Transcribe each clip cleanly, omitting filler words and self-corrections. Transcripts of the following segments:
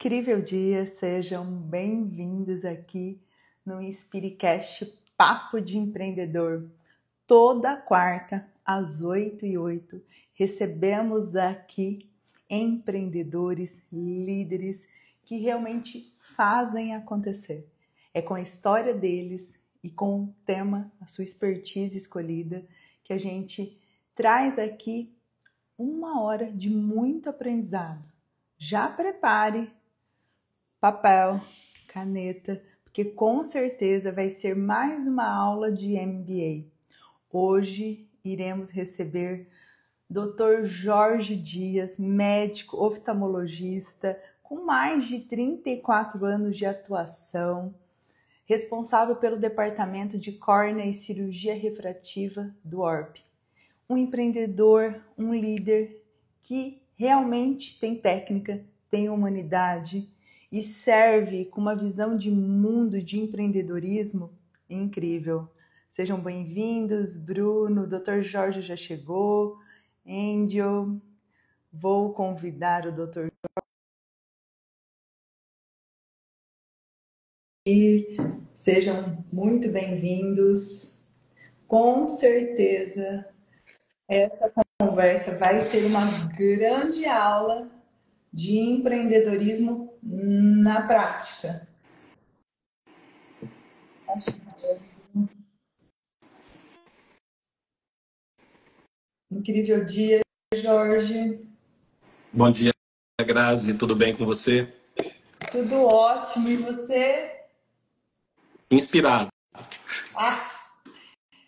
Incrível dia, sejam bem-vindos aqui no Inspiricast Papo de Empreendedor. Toda quarta, às 8h08, recebemos aqui empreendedores, líderes que realmente fazem acontecer. É com a história deles e com o tema, a sua expertise escolhida, que a gente traz aqui 1 hora de muito aprendizado. Já prepare papel, caneta, porque com certeza vai ser mais uma aula de MBA. Hoje iremos receber Dr. Jorge Dias, médico oftalmologista, com mais de 34 anos de atuação, responsável pelo departamento de córnea e cirurgia refrativa do ORP. Um empreendedor, um líder que realmente tem técnica, tem humanidade e serve com uma visão de mundo de empreendedorismo incrível. Sejam bem-vindos, Bruno, Dr. Jorge já chegou, Angel, vou convidar o Dr. E sejam muito bem-vindos. Com certeza, essa conversa vai ser uma grande aula de empreendedorismo na prática. Incrível dia, Jorge. Bom dia, Grazi. Tudo bem com você? Tudo ótimo. E você? Inspirado.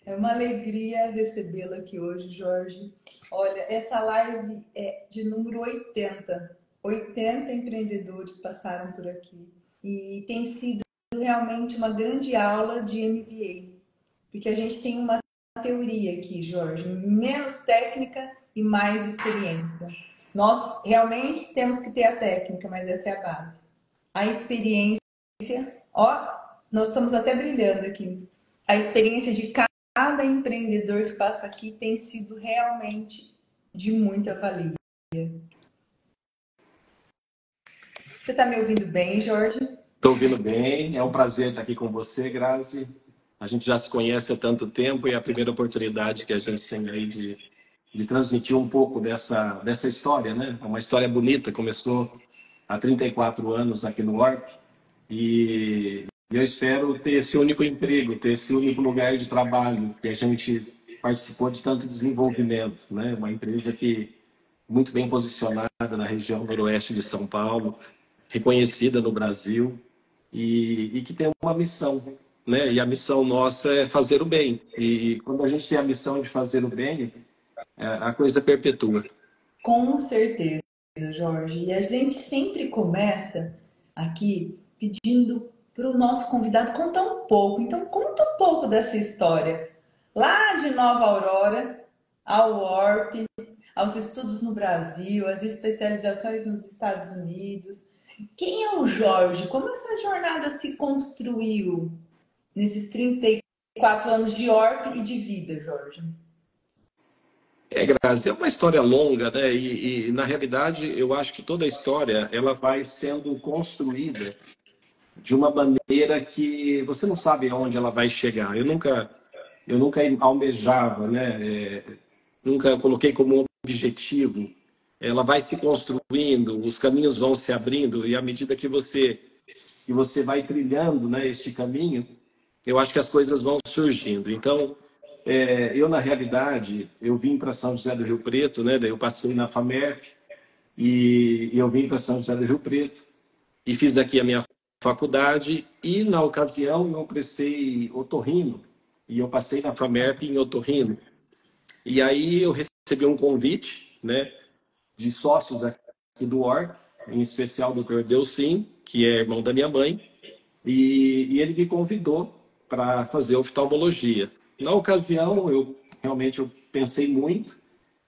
É uma alegria recebê-lo aqui hoje, Jorge. Olha, essa live é de número 80. 80 empreendedores passaram por aqui. E tem sido realmente uma grande aula de MBA. Porque a gente tem uma teoria aqui, Jorge. Menos técnica e mais experiência. Nós realmente temos que ter a técnica, mas essa é a base. A experiência, nós estamos até brilhando aqui. A experiência de cada empreendedor que passa aqui tem sido realmente de muita valia. Você está me ouvindo bem, Jorge? Estou ouvindo bem. É um prazer estar aqui com você, Grazi. A gente já se conhece há tanto tempo e é a primeira oportunidade que a gente tem aí de transmitir um pouco dessa história, né? É uma história bonita, começou há 34 anos aqui no ORP e eu espero ter esse único emprego, ter esse único lugar de trabalho, que a gente participou de tanto desenvolvimento, né? Uma empresa que muito bem posicionada na região noroeste de São Paulo, reconhecida no Brasil e que tem uma missão, né? E a missão nossa é fazer o bem. E quando a gente tem a missão de fazer o bem, a coisa perpetua. Com certeza, Jorge. E a gente sempre começa aqui pedindo para o nosso convidado contar um pouco. Então, conta um pouco dessa história. Lá de Nova Aurora, ao ORP, aos estudos no Brasil, às especializações nos Estados Unidos. Quem é o Jorge? Como essa jornada se construiu nesses 34 anos de ORP e de vida, Jorge? Grazi, é uma história longa, né? E na realidade eu acho que toda a história ela vai sendo construída de uma maneira que você não sabe aonde ela vai chegar. Eu nunca almejava, né? Nunca coloquei como objetivo. Ela vai se construindo, os caminhos vão se abrindo e à medida que você vai trilhando, né, este caminho, eu acho que as coisas vão surgindo. Então, eu na realidade, eu vim para São José do Rio Preto, né? Daí eu passei na FAMERP e eu vim para São José do Rio Preto e fiz aqui a minha faculdade e na ocasião eu prestei otorrino e eu passei na FAMERP em otorrino. E aí eu recebi um convite, né, de sócios aqui do ORC, em especial o Dr. Delcim, que é irmão da minha mãe, e ele me convidou para fazer oftalmologia. Na ocasião, eu pensei muito,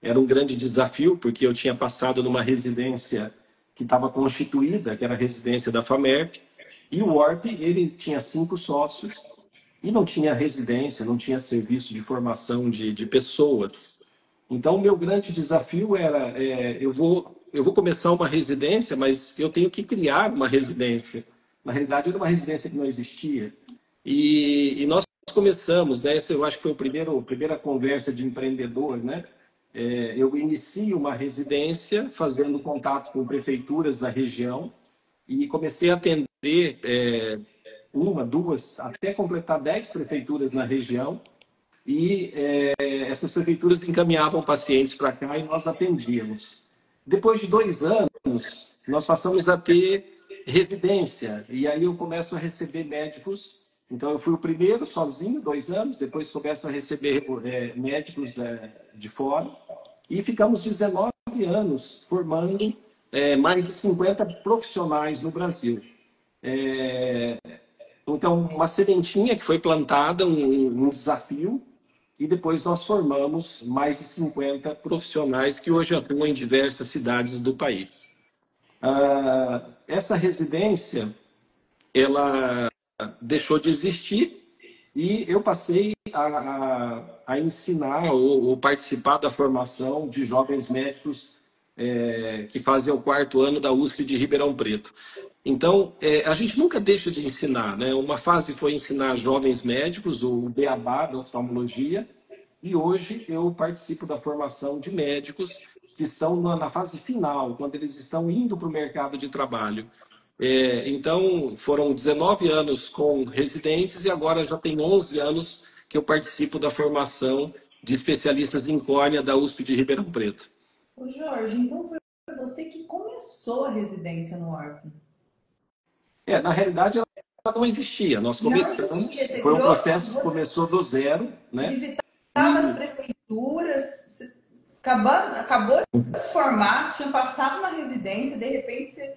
era um grande desafio, porque eu tinha passado numa residência que estava constituída, que era a residência da FAMERP, e o ORP, ele tinha 5 sócios, e não tinha residência, não tinha serviço de formação de pessoas. Então, o meu grande desafio era, eu eu vou começar uma residência, mas eu tenho que criar uma residência. Na realidade, era uma residência que não existia. E nós começamos, né? Esse eu acho que foi a primeira conversa de empreendedor, né? Eu inicio uma residência fazendo contato com prefeituras da região e comecei a atender uma, duas, até completar 10 prefeituras na região. E essas prefeituras encaminhavam pacientes para cá e nós atendíamos. Depois de 2 anos, nós passamos a ter residência. E aí eu começo a receber médicos. Então, eu fui o primeiro sozinho, 2 anos. Depois começo a receber médicos de fora. E ficamos 19 anos formando mais de 50 profissionais no Brasil. Então, uma sementinha que foi plantada, um desafio, e depois nós formamos mais de 50 profissionais que hoje atuam em diversas cidades do país. Essa residência, ela deixou de existir e eu passei a ensinar ou participar da formação de jovens médicos que fazem o 4º ano da USP de Ribeirão Preto. Então, a gente nunca deixa de ensinar, né? Uma fase foi ensinar jovens médicos, o beabá da oftalmologia, e hoje eu participo da formação de médicos que estão na fase final, quando eles estão indo para o mercado de trabalho. Então, foram 19 anos com residentes e agora já tem 11 anos que eu participo da formação de especialistas em córnea da USP de Ribeirão Preto. Ô Jorge, então foi você que começou a residência no Orp? Na realidade, ela não existia. Nós começamos, não existia. foi um processo que começou do zero, né? Visitava as prefeituras, acabou de se formar, tinha passado na residência, de repente você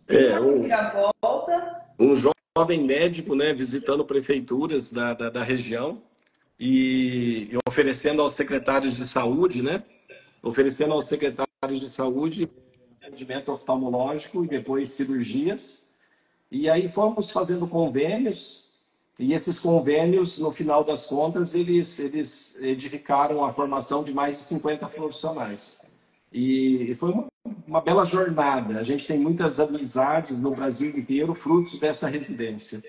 tem uma reviravolta. Um jovem médico, né, visitando prefeituras da região e oferecendo aos secretários de saúde, né? Oferecendo aos secretários de saúde atendimento oftalmológico e depois cirurgias. E aí fomos fazendo convênios, e esses convênios, no final das contas, eles edificaram a formação de mais de 50 profissionais. E foi uma bela jornada. A gente tem muitas amizades no Brasil inteiro, frutos dessa residência.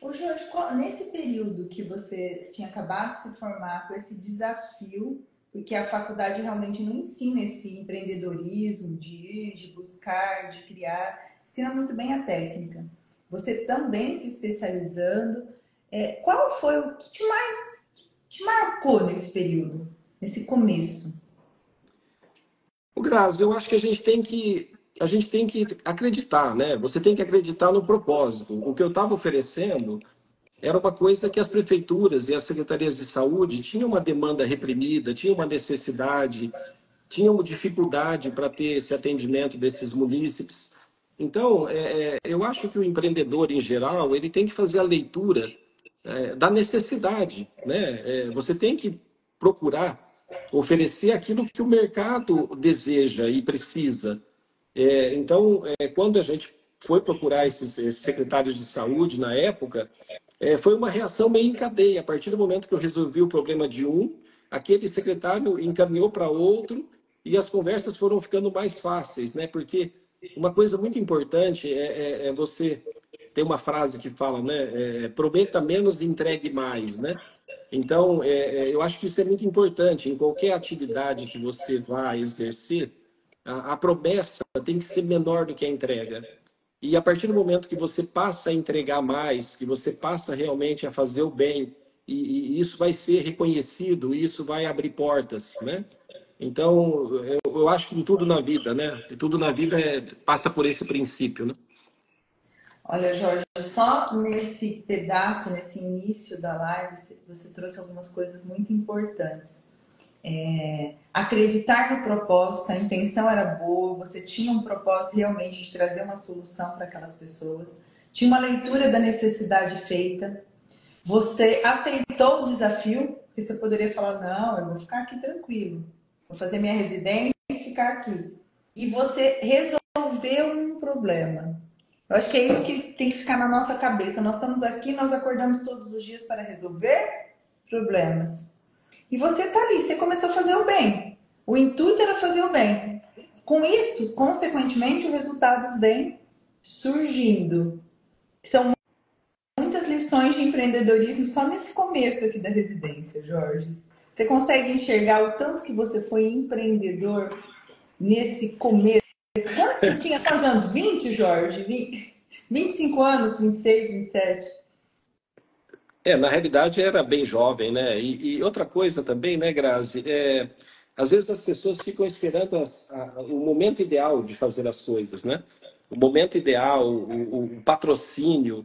Ô Jorge, nesse período que você tinha acabado de se formar, com esse desafio, porque a faculdade realmente não ensina esse empreendedorismo de ir, de buscar, de criar, ensina muito bem a técnica. Você também se especializando. Qual foi o que te marcou nesse período, nesse começo? O Grazi, eu acho que a gente tem que acreditar, né? Você tem que acreditar no propósito. O que eu estava oferecendo era uma coisa que as prefeituras e as secretarias de saúde tinham uma demanda reprimida, tinham uma necessidade, tinham dificuldade para ter esse atendimento desses munícipes. Então, eu acho que o empreendedor, em geral, ele tem que fazer a leitura da necessidade, né? Você tem que procurar oferecer aquilo que o mercado deseja e precisa. Então, quando a gente foi procurar esses secretários de saúde na época, foi uma reação meio em cadeia. A partir do momento que eu resolvi o problema de um, aquele secretário encaminhou para outro e as conversas foram ficando mais fáceis, né? Porque uma coisa muito importante é você ter uma frase que fala, né? Prometa menos e entregue mais, né? Então, eu acho que isso é muito importante. Em qualquer atividade que você vá exercer, a promessa tem que ser menor do que a entrega. E a partir do momento que você passa a entregar mais, que você passa realmente a fazer o bem, e isso vai ser reconhecido, isso vai abrir portas, né? Então, eu acho que em tudo na vida, né? Tudo na vida passa por esse princípio, né? Olha, Jorge, só nesse pedaço, nesse início da live, você trouxe algumas coisas muito importantes. Acreditar no propósito, a intenção era boa, você tinha um propósito realmente de trazer uma solução para aquelas pessoas, tinha uma leitura da necessidade feita, você aceitou o desafio, porque você poderia falar, não, eu vou ficar aqui tranquilo, vou fazer minha residência e ficar aqui. E você resolveu um problema. Eu acho que é isso que tem que ficar na nossa cabeça. Nós estamos aqui, nós acordamos todos os dias para resolver problemas. E você está ali, você começou a fazer o bem. O intuito era fazer o bem. com isso, consequentemente, o resultado vem surgindo. São muitas lições de empreendedorismo só nesse começo aqui da residência, Jorge. Você consegue enxergar o tanto que você foi empreendedor nesse começo? Quantos você tinha? Quantos anos? 20, Jorge? 25 anos, 26, 27? Na realidade era bem jovem, né? E outra coisa também, né, Grazi? Às vezes as pessoas ficam esperando o momento ideal de fazer as coisas, né? O momento ideal, o patrocínio,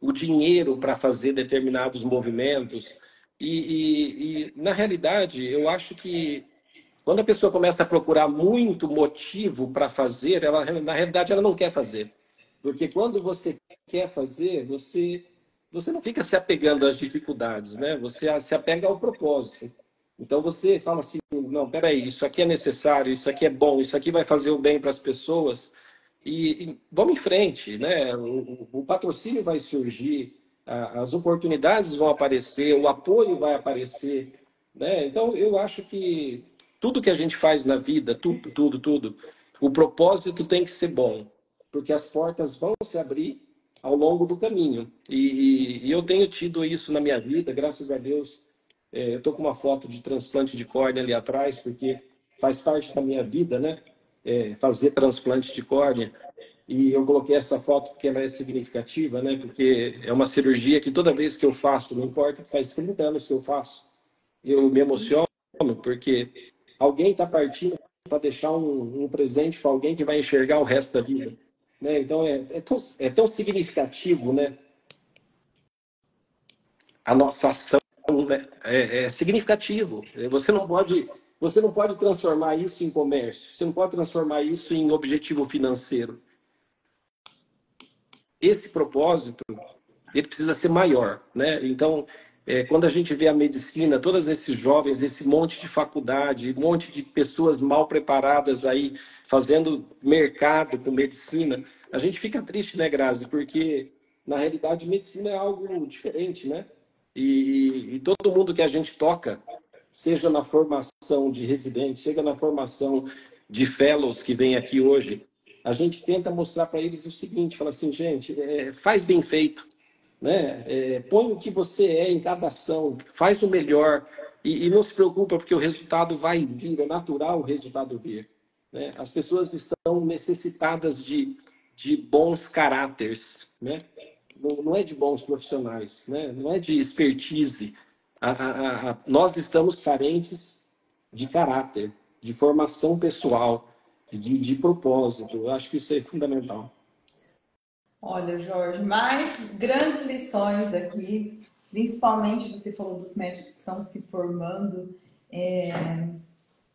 o dinheiro para fazer determinados movimentos. Na realidade, eu acho que quando a pessoa começa a procurar muito motivo para fazer, ela, na realidade, ela não quer fazer. Porque quando você quer fazer, você não fica se apegando às dificuldades, né? Você se apega ao propósito. Então você fala assim, não, peraí, isso aqui é necessário, isso aqui é bom, isso aqui vai fazer o bem para as pessoas e vamos em frente, né? O patrocínio vai surgir, as oportunidades vão aparecer, o apoio vai aparecer, né? Então eu acho que tudo que a gente faz na vida, tudo, o propósito tem que ser bom, porque as portas vão se abrir ao longo do caminho. E eu tenho tido isso na minha vida, graças a Deus. Eu estou com uma foto de transplante de córnea ali atrás, porque faz parte da minha vida, né? Fazer transplante de córnea. E eu coloquei essa foto porque ela é significativa, né? Porque é uma cirurgia que toda vez que eu faço, não importa que faz 30 anos que eu faço, eu me emociono, porque alguém está partindo para deixar um presente para alguém que vai enxergar o resto da vida. Né? Então é tão significativo, né? A nossa ação, né? É significativo. Você não pode transformar isso em comércio, você não pode transformar isso em objetivo financeiro. Esse propósito, ele precisa ser maior, né? Então, quando a gente vê a medicina, todos esses jovens, esse monte de faculdade, um monte de pessoas mal preparadas aí fazendo mercado com medicina, a gente fica triste, né, Grazi? Porque na realidade medicina é algo diferente, né? E todo mundo que a gente toca, seja na formação de residentes, seja na formação de fellows que vem aqui hoje, a gente tenta mostrar para eles o seguinte, fala assim, gente, faz bem feito, né? Põe o que você é em cada ação, faz o melhor e não se preocupa porque o resultado vai vir, é natural o resultado vir, né? As pessoas estão necessitadas de bons caráteres, né? Não é de bons profissionais, né? Não é de expertise. Nós estamos carentes de caráter, de formação pessoal, de propósito. Eu acho que isso é fundamental. Olha, Jorge, mais grandes lições aqui, principalmente você falou dos médicos que estão se formando.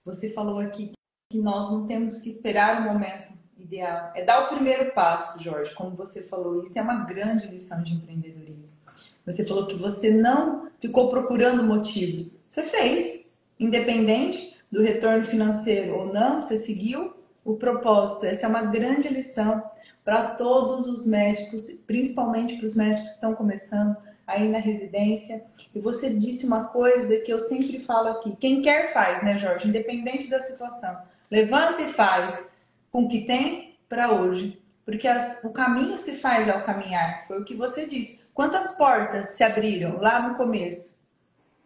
Você falou aqui que nós não temos que esperar o momento ideal. É dar o primeiro passo, Jorge, como você falou. Isso é uma grande lição de empreendedorismo. Você falou que você não ficou procurando motivos. Você fez, independente do retorno financeiro ou não, você seguiu o propósito. Essa é uma grande lição para todos os médicos, principalmente para os médicos que estão começando aí na residência. E você disse uma coisa que eu sempre falo aqui: quem quer faz, né, Jorge? Independente da situação. Levanta e faz com o que tem para hoje. Porque o caminho se faz ao caminhar. Foi o que você disse. Quantas portas se abriram lá no começo?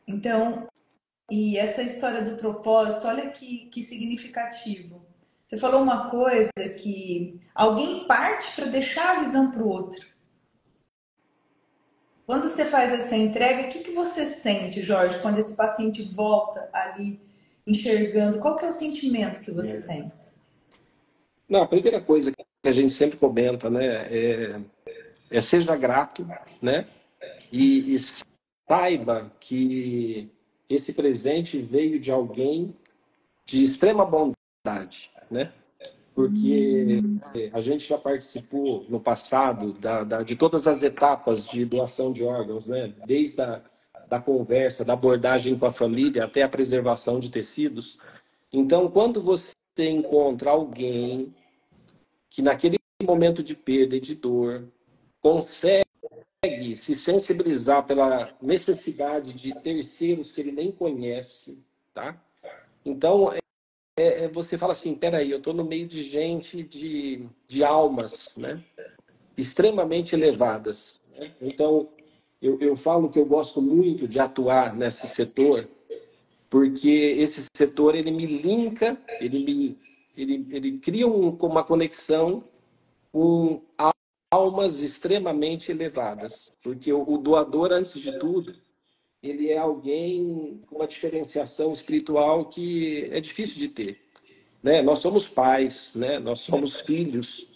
Então, e essa história do propósito, olha que significativo. Você falou uma coisa que alguém parte para deixar a visão para o outro. Quando você faz essa entrega, o que você sente, Jorge, quando esse paciente volta ali enxergando? Qual que é o sentimento que você tem? Não, a primeira coisa que a gente sempre comenta, né, seja grato, né, e saiba que esse presente veio de alguém de extrema bondade, né? Porque a gente já participou no passado de todas as etapas de doação de órgãos, né? Desde da conversa, da abordagem com a família até a preservação de tecidos. Então, quando você encontra alguém que naquele momento de perda e de dor consegue se sensibilizar pela necessidade de terceiros que ele nem conhece, tá? Então, você fala assim, peraí, eu estou no meio de gente, de almas, né? Extremamente elevadas, né? Então, eu falo que eu gosto muito de atuar nesse setor, porque esse setor ele me linka, ele cria uma conexão com almas extremamente elevadas, porque o doador, antes de tudo, ele é alguém com uma diferenciação espiritual que é difícil de ter, né? Nós somos pais, né? Nós somos filhos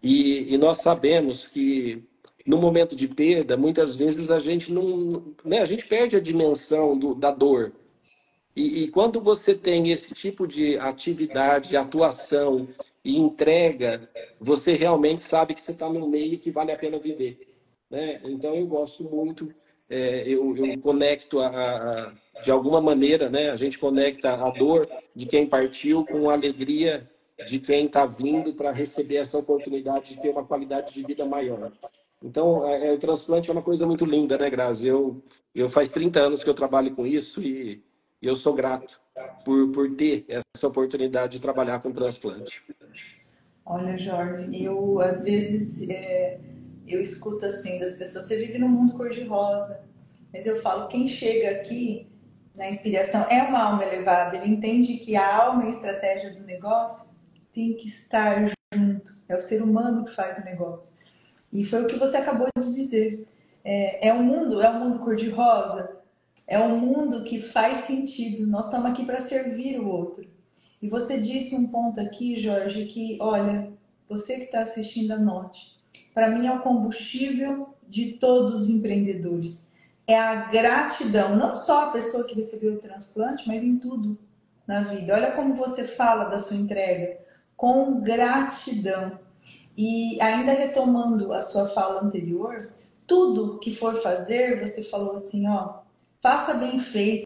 e nós sabemos que no momento de perda, muitas vezes a gente não, né? A gente perde a dimensão da dor. E quando você tem esse tipo de atividade, atuação e entrega, você realmente sabe que você está num meio que vale a pena viver, né? Então eu gosto muito, eu conecto de alguma maneira, né? A gente conecta a dor de quem partiu com a alegria de quem está vindo para receber essa oportunidade de ter uma qualidade de vida maior. Então, o transplante é uma coisa muito linda, né, Grazi? Eu faz 30 anos que eu trabalho com isso e eu sou grato por ter essa oportunidade de trabalhar com transplante. Olha, Jorge, eu às vezes eu escuto assim das pessoas, você vive num mundo cor-de-rosa, mas eu falo, quem chega aqui na inspiração é uma alma elevada, ele entende que a alma e a estratégia do negócio tem que estar junto, é o ser humano que faz o negócio. E foi o que você acabou de dizer. É um mundo cor-de-rosa, é um mundo que faz sentido. Nós estamos aqui para servir o outro. E você disse um ponto aqui, Jorge, que, olha, você que está assistindo, anote. Para mim é o combustível de todos os empreendedores. É a gratidão, não só a pessoa que recebeu o transplante, mas em tudo na vida. Olha como você fala da sua entrega, com gratidão. E ainda retomando a sua fala anterior, tudo que for fazer, você falou assim, ó, faça bem feito,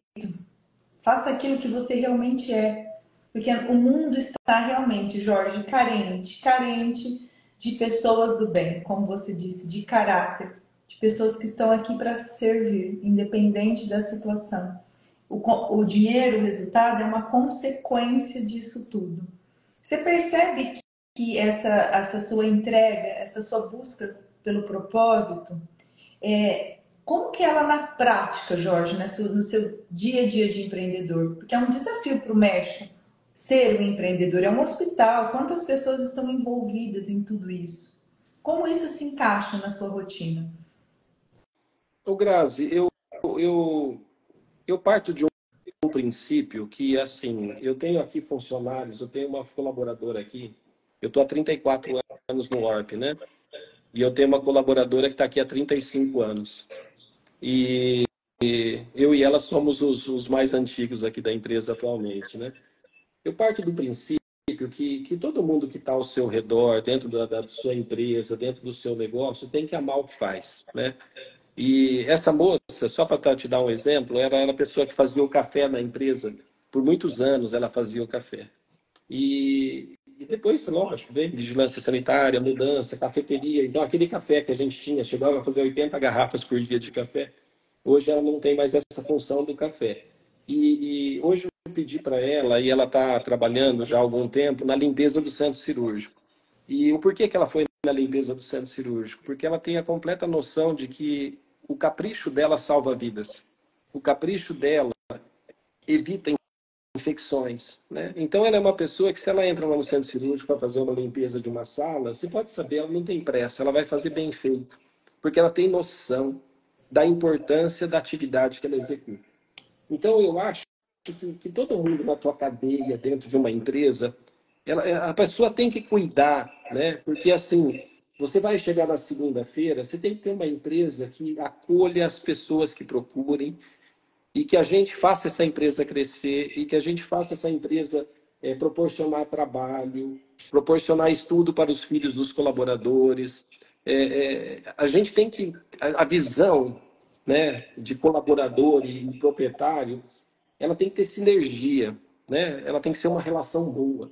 faça aquilo que você realmente é. Porque o mundo está realmente, Jorge, carente de pessoas do bem, como você disse, de caráter, de pessoas que estão aqui para servir, independente da situação. O dinheiro, o resultado, é uma consequência disso tudo. Você percebe que essa sua entrega, essa sua busca pelo propósito, como que ela na prática, Jorge, no seu dia a dia de empreendedor? Porque é um desafio para o México ser um empreendedor, é um hospital, quantas pessoas estão envolvidas em tudo isso? Como isso se encaixa na sua rotina? Ô, Grazi, eu, eu parto de um princípio que, assim, eu tenho aqui funcionários, eu tenho uma colaboradora aqui, eu estou há 34 anos no Warp, né? E eu tenho uma colaboradora que está aqui há 35 anos. E eu e ela somos os mais antigos aqui da empresa atualmente, né? Eu parto do princípio que todo mundo que está ao seu redor, dentro da sua empresa, dentro do seu negócio, tem que amar o que faz, né? E essa moça, só para te dar um exemplo, era a pessoa que fazia o café na empresa. Por muitos anos ela fazia o café. E depois, lógico, veio vigilância sanitária, mudança, cafeteria. Então, aquele café que a gente tinha, chegava a fazer 80 garrafas por dia de café. Hoje ela não tem mais essa função do café. E hoje eu pedi para ela, e ela está trabalhando já há algum tempo, na limpeza do centro cirúrgico. E o porquê que ela foi na limpeza do centro cirúrgico? Porque ela tem a completa noção de que o capricho dela salva vidas. O capricho dela evita infecções, né? Então ela é uma pessoa que, se ela entra lá no centro cirúrgico para fazer uma limpeza de uma sala, você pode saber, ela não tem pressa, ela vai fazer bem feito, porque ela tem noção da importância da atividade que ela executa. Então eu acho que todo mundo na tua cadeia, dentro de uma empresa, a pessoa tem que cuidar, né? Porque assim, você vai chegar na segunda-feira, você tem que ter uma empresa que acolha as pessoas que procurem, e que a gente faça essa empresa crescer e que a gente faça essa empresa proporcionar trabalho, proporcionar estudo para os filhos dos colaboradores. A gente tem que a visão, né, de colaborador e proprietário, ela tem que ter sinergia, né? Ela tem que ser uma relação boa.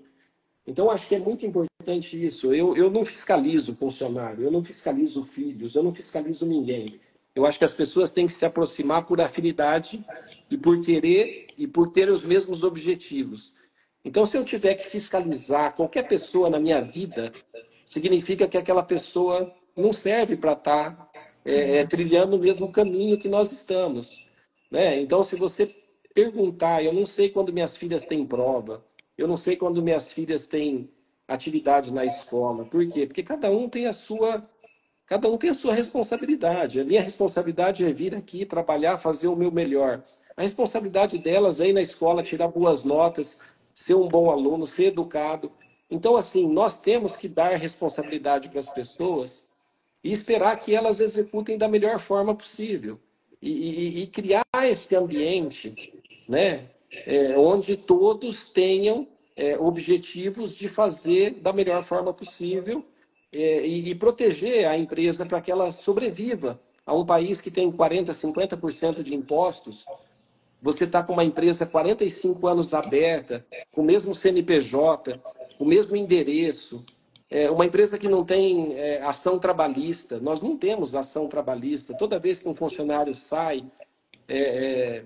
Então, acho que é muito importante isso. Eu não fiscalizo funcionário, eu não fiscalizo filhos, eu não fiscalizo ninguém. Eu acho que as pessoas têm que se aproximar por afinidade e por querer e por ter os mesmos objetivos. Então, se eu tiver que fiscalizar qualquer pessoa na minha vida, significa que aquela pessoa não serve para estar trilhando o mesmo caminho que nós estamos, né? Então, se você perguntar, eu não sei quando minhas filhas têm prova, eu não sei quando minhas filhas têm atividade na escola. Por quê? Porque cada um tem a sua responsabilidade. A minha responsabilidade é vir aqui trabalhar, fazer o meu melhor. A responsabilidade delas é ir na escola, tirar boas notas, ser um bom aluno, ser educado. Então, assim, nós temos que dar responsabilidade para as pessoas e esperar que elas executem da melhor forma possível. E criar esse ambiente, né, onde todos tenham objetivos de fazer da melhor forma possível e proteger a empresa para que ela sobreviva a um país que tem 40, 50% de impostos. Você está com uma empresa há 45 anos aberta, com o mesmo CNPJ, com o mesmo endereço, uma empresa que não tem ação trabalhista. Nós não temos ação trabalhista. Toda vez que um funcionário sai,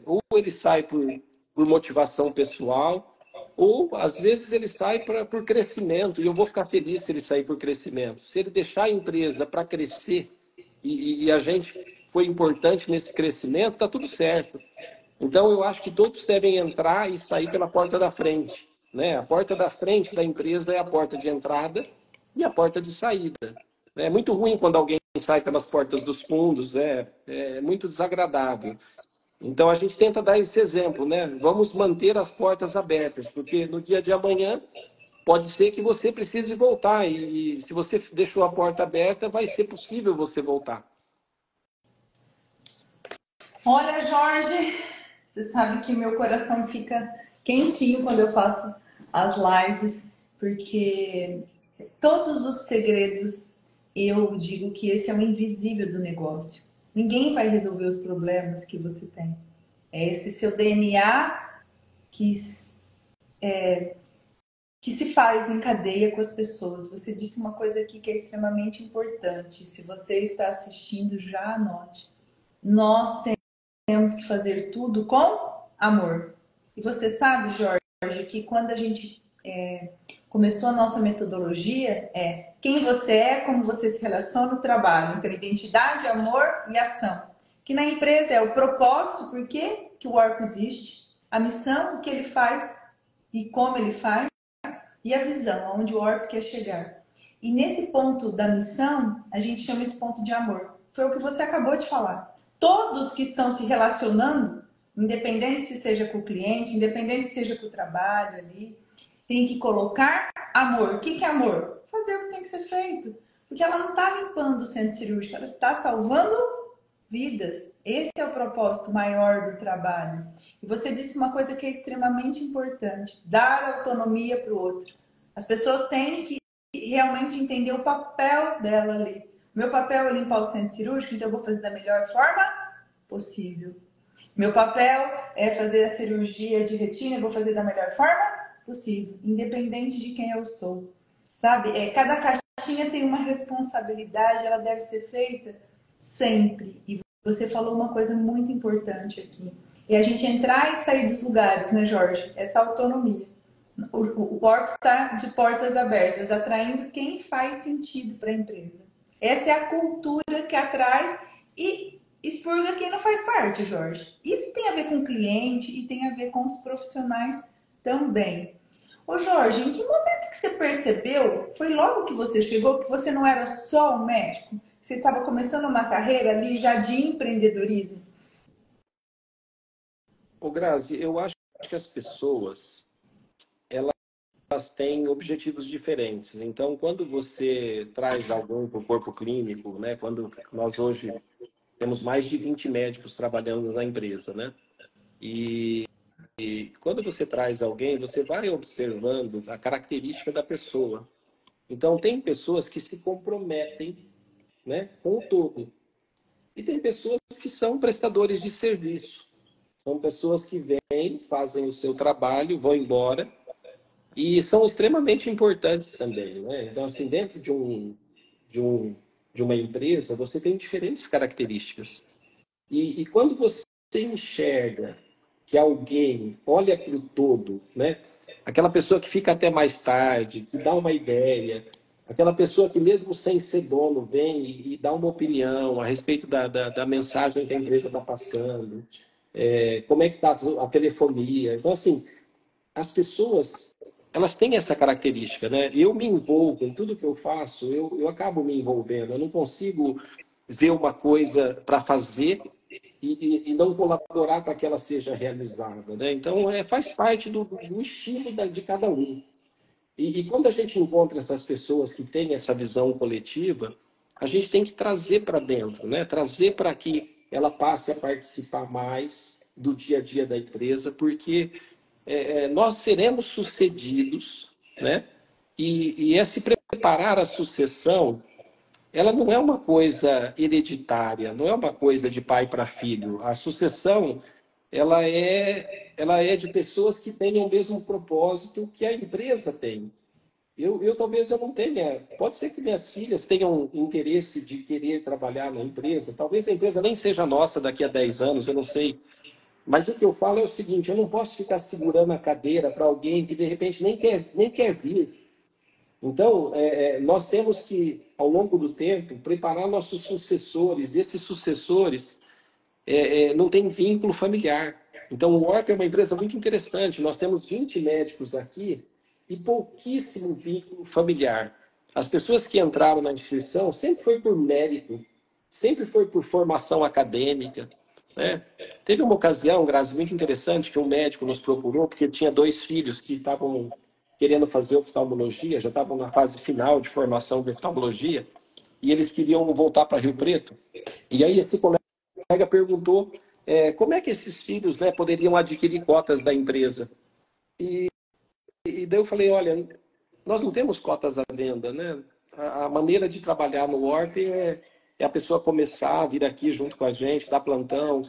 ou ele sai por motivação pessoal, ou às vezes ele sai por crescimento, e eu vou ficar feliz se ele sair por crescimento. Se ele deixar a empresa para crescer, e a gente foi importante nesse crescimento, está tudo certo. Então, eu acho que todos devem entrar e sair pela porta da frente, né? A porta da frente da empresa é a porta de entrada e a porta de saída. É muito ruim quando alguém sai pelas portas dos fundos, é muito desagradável. Então, a gente tenta dar esse exemplo, né? Vamos manter as portas abertas, porque no dia de amanhã pode ser que você precise voltar, e se você deixou a porta aberta, vai ser possível você voltar. Olha, Jorge, você sabe que meu coração fica quentinho quando eu faço as lives, porque todos os segredos, eu digo que esse é o invisível do negócio. Ninguém vai resolver os problemas que você tem. É esse seu DNA que, que se faz em cadeia com as pessoas. Você disse uma coisa aqui que é extremamente importante. Se você está assistindo, já anote. Nós temos que fazer tudo com amor. E você sabe, Jorge, que quando a gente começou a nossa metodologia, quem você é, como você se relaciona no trabalho. Então, identidade, amor e ação. Que na empresa é o propósito, por que o Warp existe, a missão, o que ele faz e como ele faz, e a visão, aonde o Warp quer chegar. E nesse ponto da missão, a gente chama esse ponto de amor. Foi o que você acabou de falar. Todos que estão se relacionando, independente se seja com o cliente, independente se seja com o trabalho ali, tem que colocar amor. O que é amor? Fazer o que tem que ser feito. Porque ela não está limpando o centro cirúrgico, ela está salvando vidas. Esse é o propósito maior do trabalho. E você disse uma coisa que é extremamente importante: dar autonomia para o outro. As pessoas têm que realmente entender o papel dela ali. Meu papel é limpar o centro cirúrgico, então eu vou fazer da melhor forma possível. Meu papel é fazer a cirurgia de retina, eu vou fazer da melhor forma possível, independente de quem eu sou. Sabe? Cada caixinha tem uma responsabilidade, ela deve ser feita sempre. E você falou uma coisa muito importante aqui. É a gente entrar e sair dos lugares, né, Jorge? Essa autonomia. O corpo está de portas abertas, atraindo quem faz sentido para a empresa. Essa é a cultura que atrai e expurga quem não faz parte, Jorge. Isso tem a ver com o cliente e tem a ver com os profissionais também. Ô Jorge, em que momento que você percebeu, foi logo que você chegou, que você não era só um médico? Você estava começando uma carreira ali já de empreendedorismo? Ô, Grazi, eu acho que as pessoas, elas têm objetivos diferentes. Então, quando você traz alguém para o corpo clínico, né, quando nós hoje temos mais de 20 médicos trabalhando na empresa, né? E quando você traz alguém, você vai observando a característica da pessoa. Então, tem pessoas que se comprometem, né, com o todo. E tem pessoas que são prestadores de serviço. São pessoas que vêm, fazem o seu trabalho, vão embora e são extremamente importantes também, né? Então, assim, dentro de, um, de uma empresa, você tem diferentes características. E quando você enxerga que alguém olha para o todo, né? aquela pessoa que fica até mais tarde, que dá uma ideia, aquela pessoa que mesmo sem ser dono vem e dá uma opinião a respeito da mensagem que a empresa está passando, como é que está a telefonia. Então, assim, as pessoas, elas têm essa característica, né? Eu me envolvo em tudo que eu faço, eu acabo me envolvendo. Eu não consigo ver uma coisa para fazer e não colaborar para que ela seja realizada, né? Então, faz parte do estilo de cada um. E quando a gente encontra essas pessoas que têm essa visão coletiva, a gente tem que trazer para dentro, né? Trazer para que ela passe a participar mais do dia a dia da empresa, porque nós seremos sucedidos, né? E se preparar a sucessão, ela não é uma coisa hereditária, não é uma coisa de pai para filho. A sucessão, ela é de pessoas que têm o mesmo propósito que a empresa tem. Eu talvez eu não tenha. Pode ser que minhas filhas tenham interesse de querer trabalhar na empresa. Talvez a empresa nem seja nossa daqui a 10 anos, eu não sei. Mas o que eu falo é o seguinte: eu não posso ficar segurando a cadeira para alguém que de repente nem quer vir. Então, nós temos que, ao longo do tempo, preparar nossos sucessores. E esses sucessores não têm vínculo familiar. Então, o Orca é uma empresa muito interessante. Nós temos 20 médicos aqui e pouquíssimo vínculo familiar. As pessoas que entraram na instituição sempre foi por mérito, sempre foi por formação acadêmica, né? Teve uma ocasião, Grazi, muito interessante, que um médico nos procurou, porque tinha 2 filhos que estavam querendo fazer oftalmologia, já estavam na fase final de formação de oftalmologia, e eles queriam voltar para Rio Preto. E aí esse colega perguntou como é que esses filhos, né, poderiam adquirir cotas da empresa. E daí eu falei, olha, nós não temos cotas à venda, né? A maneira de trabalhar no Warp é a pessoa começar a vir aqui junto com a gente, dar plantão,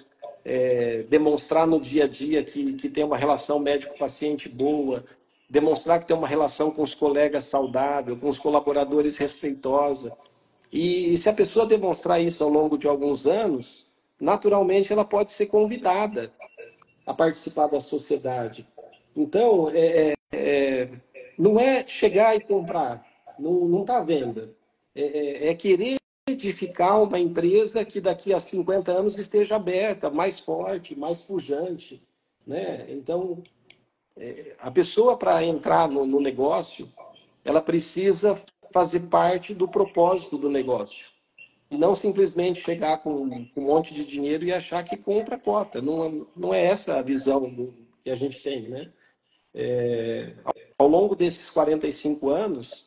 demonstrar no dia a dia que tem uma relação médico-paciente boa, demonstrar que tem uma relação com os colegas saudável, com os colaboradores respeitosa. E se a pessoa demonstrar isso ao longo de alguns anos, naturalmente ela pode ser convidada a participar da sociedade. Então, não é chegar e comprar, não está à venda. É querer edificar uma empresa que daqui a 50 anos esteja aberta, mais forte, mais pujante. Né? Então, a pessoa, para entrar no negócio, ela precisa fazer parte do propósito do negócio. E não simplesmente chegar com um monte de dinheiro e achar que compra cota. Não é essa a visão que a gente tem, né? Ao longo desses 45 anos,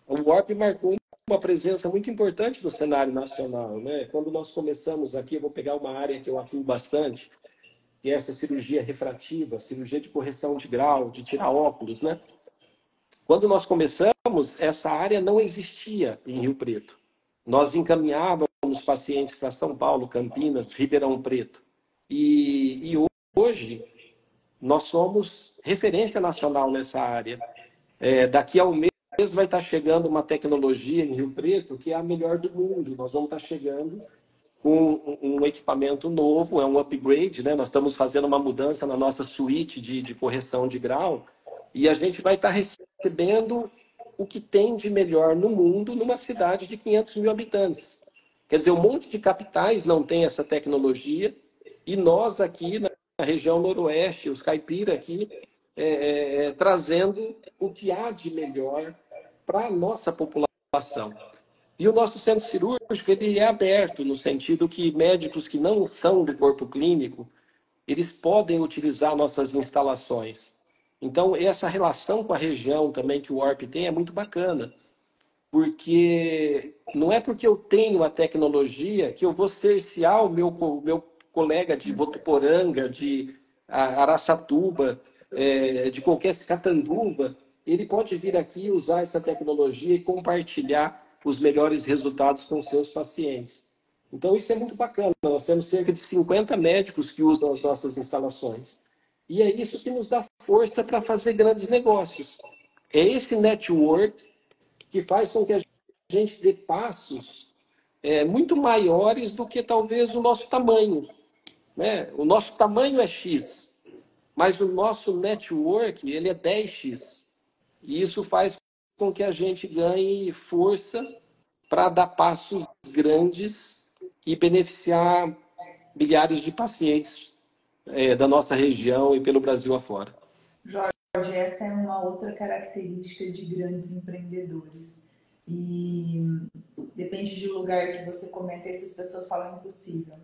o Warp marcou uma presença muito importante no cenário nacional, né? Quando nós começamos aqui, eu vou pegar uma área que eu atuo bastante, que é essa cirurgia refrativa, cirurgia de correção de grau, de tirar óculos, né? Quando nós começamos, essa área não existia em Rio Preto. Nós encaminhávamos pacientes para São Paulo, Campinas, Ribeirão Preto. E hoje, nós somos referência nacional nessa área. Daqui a um mês vai estar chegando uma tecnologia em Rio Preto que é a melhor do mundo. Nós vamos estar chegando com um equipamento novo, é um upgrade, né? Nós estamos fazendo uma mudança na nossa suíte de correção de grau e a gente vai estar recebendo o que tem de melhor no mundo numa cidade de 500 mil habitantes. Quer dizer, um monte de capitais não tem essa tecnologia e nós aqui na região noroeste, os caipira aqui, trazendo o que há de melhor para a nossa população. E o nosso centro cirúrgico ele é aberto, no sentido que médicos que não são do corpo clínico, eles podem utilizar nossas instalações. Então, essa relação com a região também que o ORP tem é muito bacana, porque não é porque eu tenho a tecnologia que eu vou cercear o meu colega de Votuporanga, de Araçatuba, de qualquer Catanduva, ele pode vir aqui usar essa tecnologia e compartilhar os melhores resultados com seus pacientes. Então, isso é muito bacana. Nós temos cerca de 50 médicos que usam as nossas instalações. E é isso que nos dá força para fazer grandes negócios. É esse network que faz com que a gente dê passos muito maiores do que talvez o nosso tamanho. Né? O nosso tamanho é X, mas o nosso network, ele é 10x. E isso faz com que a gente ganhe força para dar passos grandes e beneficiar milhares de pacientes da nossa região e pelo Brasil afora. Jorge, essa é uma outra característica de grandes empreendedores. E depende do lugar que você comenta, essas pessoas falam impossível.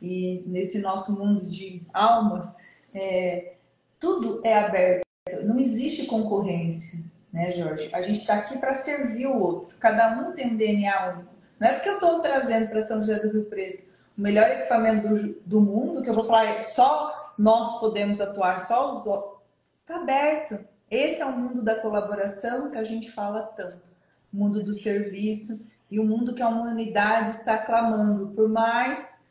E nesse nosso mundo de almas, tudo é aberto, não existe concorrência, né, Jorge? A gente está aqui para servir o outro, cada um tem um DNA único. Não é porque eu estou trazendo para São José do Rio Preto o melhor equipamento do mundo que eu vou falar só nós podemos atuar, só os outros. Está aberto. Esse é o mundo da colaboração que a gente fala tanto, o mundo do serviço e o mundo que a humanidade está clamando por mais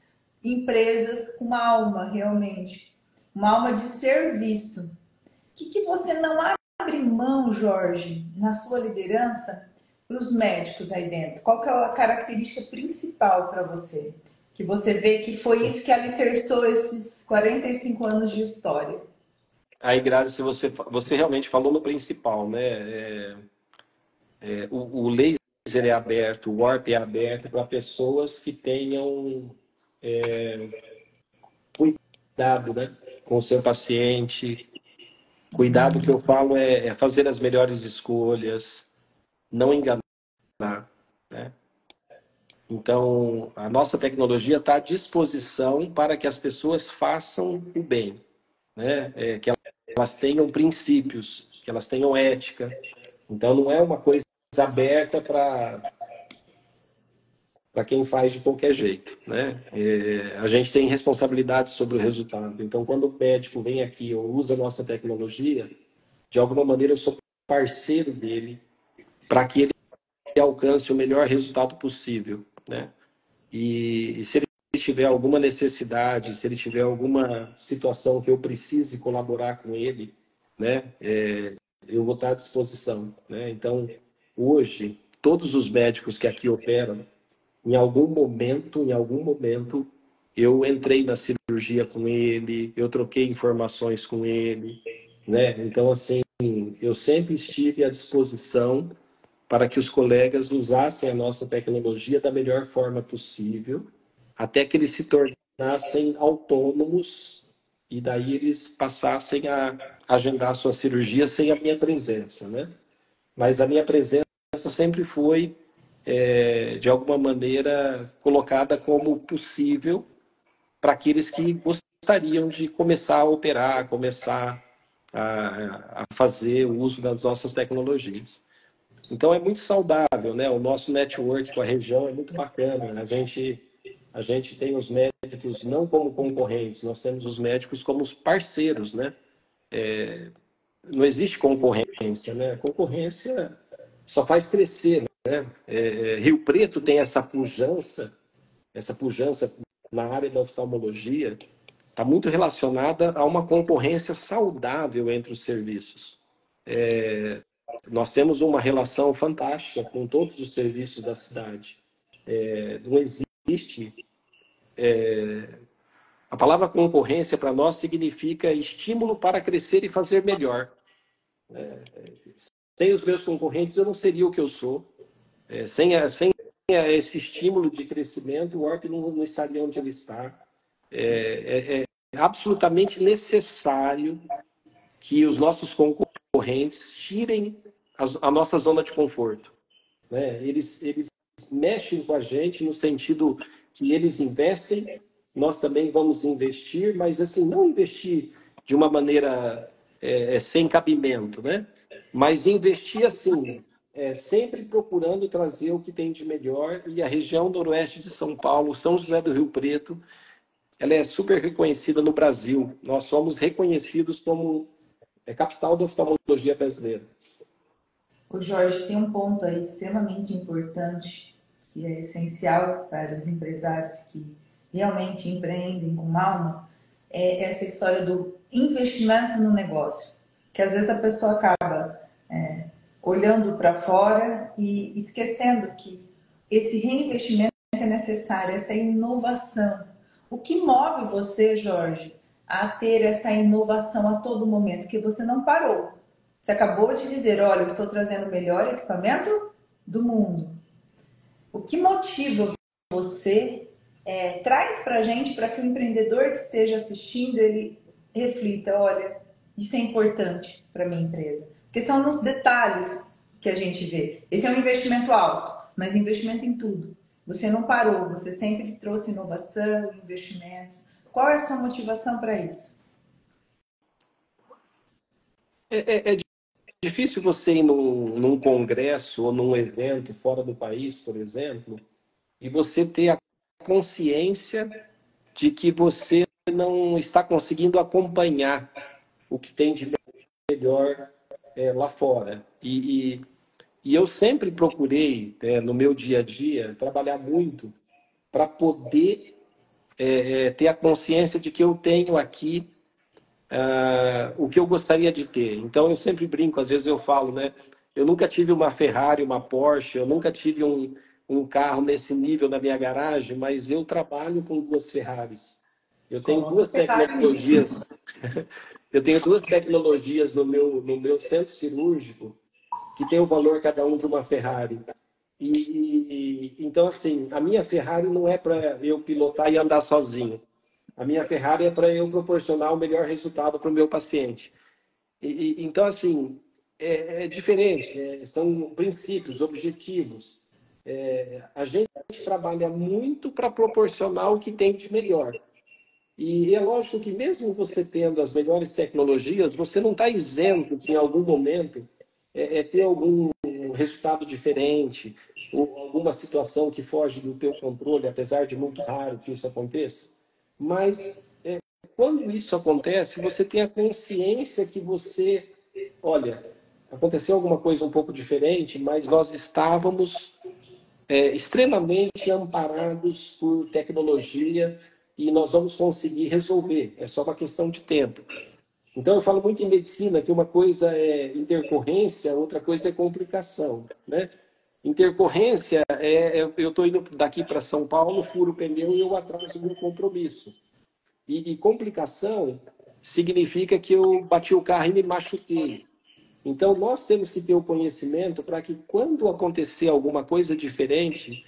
empresas com uma alma realmente, uma alma de serviço. O que você não abre mão, Jorge, na sua liderança para os médicos aí dentro? Qual que é a característica principal para você? Que você vê que foi isso que alicerçou esses 45 anos de história. Aí, Grazi, você realmente falou no principal, né? O laser é aberto, o Warp é aberto para pessoas que tenham cuidado, né, com o seu paciente. Cuidado que eu falo é fazer as melhores escolhas, não enganar, né? Então, a nossa tecnologia está à disposição para que as pessoas façam o bem, né? Que elas tenham princípios, que elas tenham ética. Então, não é uma coisa aberta para quem faz de qualquer jeito, né? A gente tem responsabilidade sobre o resultado. Então, quando o médico vem aqui ou usa a nossa tecnologia, de alguma maneira eu sou parceiro dele para que ele alcance o melhor resultado possível, né? E se ele tiver alguma necessidade, se ele tiver alguma situação que eu precise colaborar com ele, né, eu vou estar à disposição, né? Então, hoje, todos os médicos que aqui operam, em algum momento, eu entrei na cirurgia com ele, eu troquei informações com ele, né? Então, assim, eu sempre estive à disposição para que os colegas usassem a nossa tecnologia da melhor forma possível, até que eles se tornassem autônomos e daí eles passassem a agendar a sua cirurgia sem a minha presença, né? Mas a minha presença sempre foi, de alguma maneira, colocada como possível para aqueles que gostariam de começar a operar, começar a fazer o uso das nossas tecnologias. Então é muito saudável, né? O nosso network com a região é muito bacana. A gente tem os médicos não como concorrentes, nós temos os médicos como os parceiros, né? Não existe concorrência, né? Concorrência só faz crescer, né? Rio Preto tem essa pujança na área da oftalmologia, está muito relacionada a uma concorrência saudável entre os serviços. Nós temos uma relação fantástica com todos os serviços da cidade. Não existe. A palavra concorrência para nós significa estímulo para crescer e fazer melhor. Sem os meus concorrentes, eu não seria o que eu sou. Sem esse estímulo de crescimento, o Warp não estaria onde ele está. É absolutamente necessário que os nossos concorrentes tirem a nossa zona de conforto, né? Eles mexem com a gente no sentido que eles investem, nós também vamos investir, mas assim, não investir de uma maneira sem cabimento, né? Mas investir assim, sempre procurando trazer o que tem de melhor, e a região noroeste de São Paulo, São José do Rio Preto, ela é super reconhecida no Brasil. Nós somos reconhecidos como capital da oftalmologia brasileira. O Jorge tem um ponto aí extremamente importante que é essencial para os empresários que realmente empreendem com alma, é essa história do investimento no negócio, que às vezes a pessoa acaba olhando para fora e esquecendo que esse reinvestimento é necessário, essa inovação. O que move você, Jorge, a ter essa inovação a todo momento, que você não parou. Você acabou de dizer, olha, eu estou trazendo o melhor equipamento do mundo. O que motiva você? Traz para a gente, para que o empreendedor que esteja assistindo, ele reflita, olha, isso é importante para minha empresa. Porque são nos detalhes que a gente vê. Esse é um investimento alto, mas investimento em tudo. Você não parou, você sempre trouxe inovação, investimentos. Qual é a sua motivação para isso? É difícil você ir num congresso ou num evento fora do país, por exemplo, e você ter a consciência de que você não está conseguindo acompanhar o que tem de melhor lá fora. E eu sempre procurei, no meu dia a dia, trabalhar muito para poder ter a consciência de que eu tenho aqui o que eu gostaria de ter. Então eu sempre brinco, às vezes eu falo, né? Eu nunca tive uma Ferrari, uma Porsche, eu nunca tive um carro nesse nível na minha garagem, mas eu trabalho com duas Ferraris. Eu tenho Coloca duas Ferrari mesmo. tecnologias, eu tenho duas tecnologias no meu centro cirúrgico que tem o valor cada um de uma Ferrari. Então assim, a minha Ferrari não é para eu pilotar e andar sozinho. A minha Ferrari é para eu proporcionar o melhor resultado para o meu paciente. Então, assim, é diferente, são princípios, objetivos. A gente trabalha muito para proporcionar o que tem de melhor. E é lógico que mesmo você tendo as melhores tecnologias, você não está isento de, em algum momento, ter algum resultado diferente, ou alguma situação que foge do teu controle, apesar de muito raro que isso aconteça. Mas quando isso acontece, você tem a consciência que você, olha, aconteceu alguma coisa um pouco diferente, mas nós estávamos extremamente amparados por tecnologia e nós vamos conseguir resolver. É só uma questão de tempo. Então, eu falo muito em medicina que uma coisa é intercorrência, outra coisa é complicação, né? Intercorrência eu estou indo daqui para São Paulo, furo o pneu e eu atraso o meu compromisso. E complicação significa que eu bati o carro e me machuquei. Então, nós temos que ter o conhecimento para que, quando acontecer alguma coisa diferente,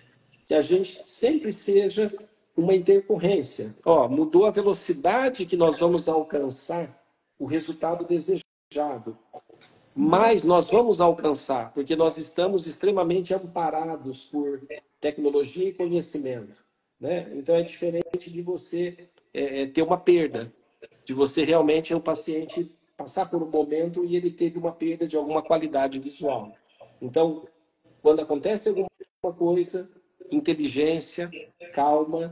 que a gente sempre seja uma intercorrência. Ó, mudou a velocidade que nós vamos alcançar o resultado desejado. Mas nós vamos alcançar, porque nós estamos extremamente amparados por tecnologia e conhecimento, né? Então, é diferente de você ter uma perda, de você realmente, o paciente passar por um momento e ele teve uma perda de alguma qualidade visual. Então, quando acontece alguma coisa, inteligência, calma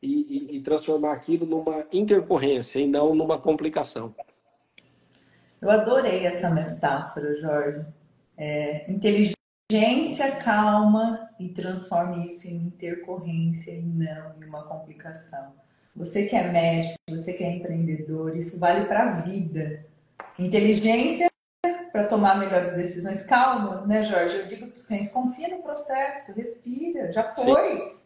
e transformar aquilo numa intercorrência e não numa complicação. Eu adorei essa metáfora, Jorge. Inteligência, calma e transforme isso em intercorrência e não em uma complicação. Você que é médico, você que é empreendedor, isso vale para a vida. Inteligência para tomar melhores decisões. Calma, né, Jorge? Eu digo para os clientes, confia no processo, respira, já Sim, foi,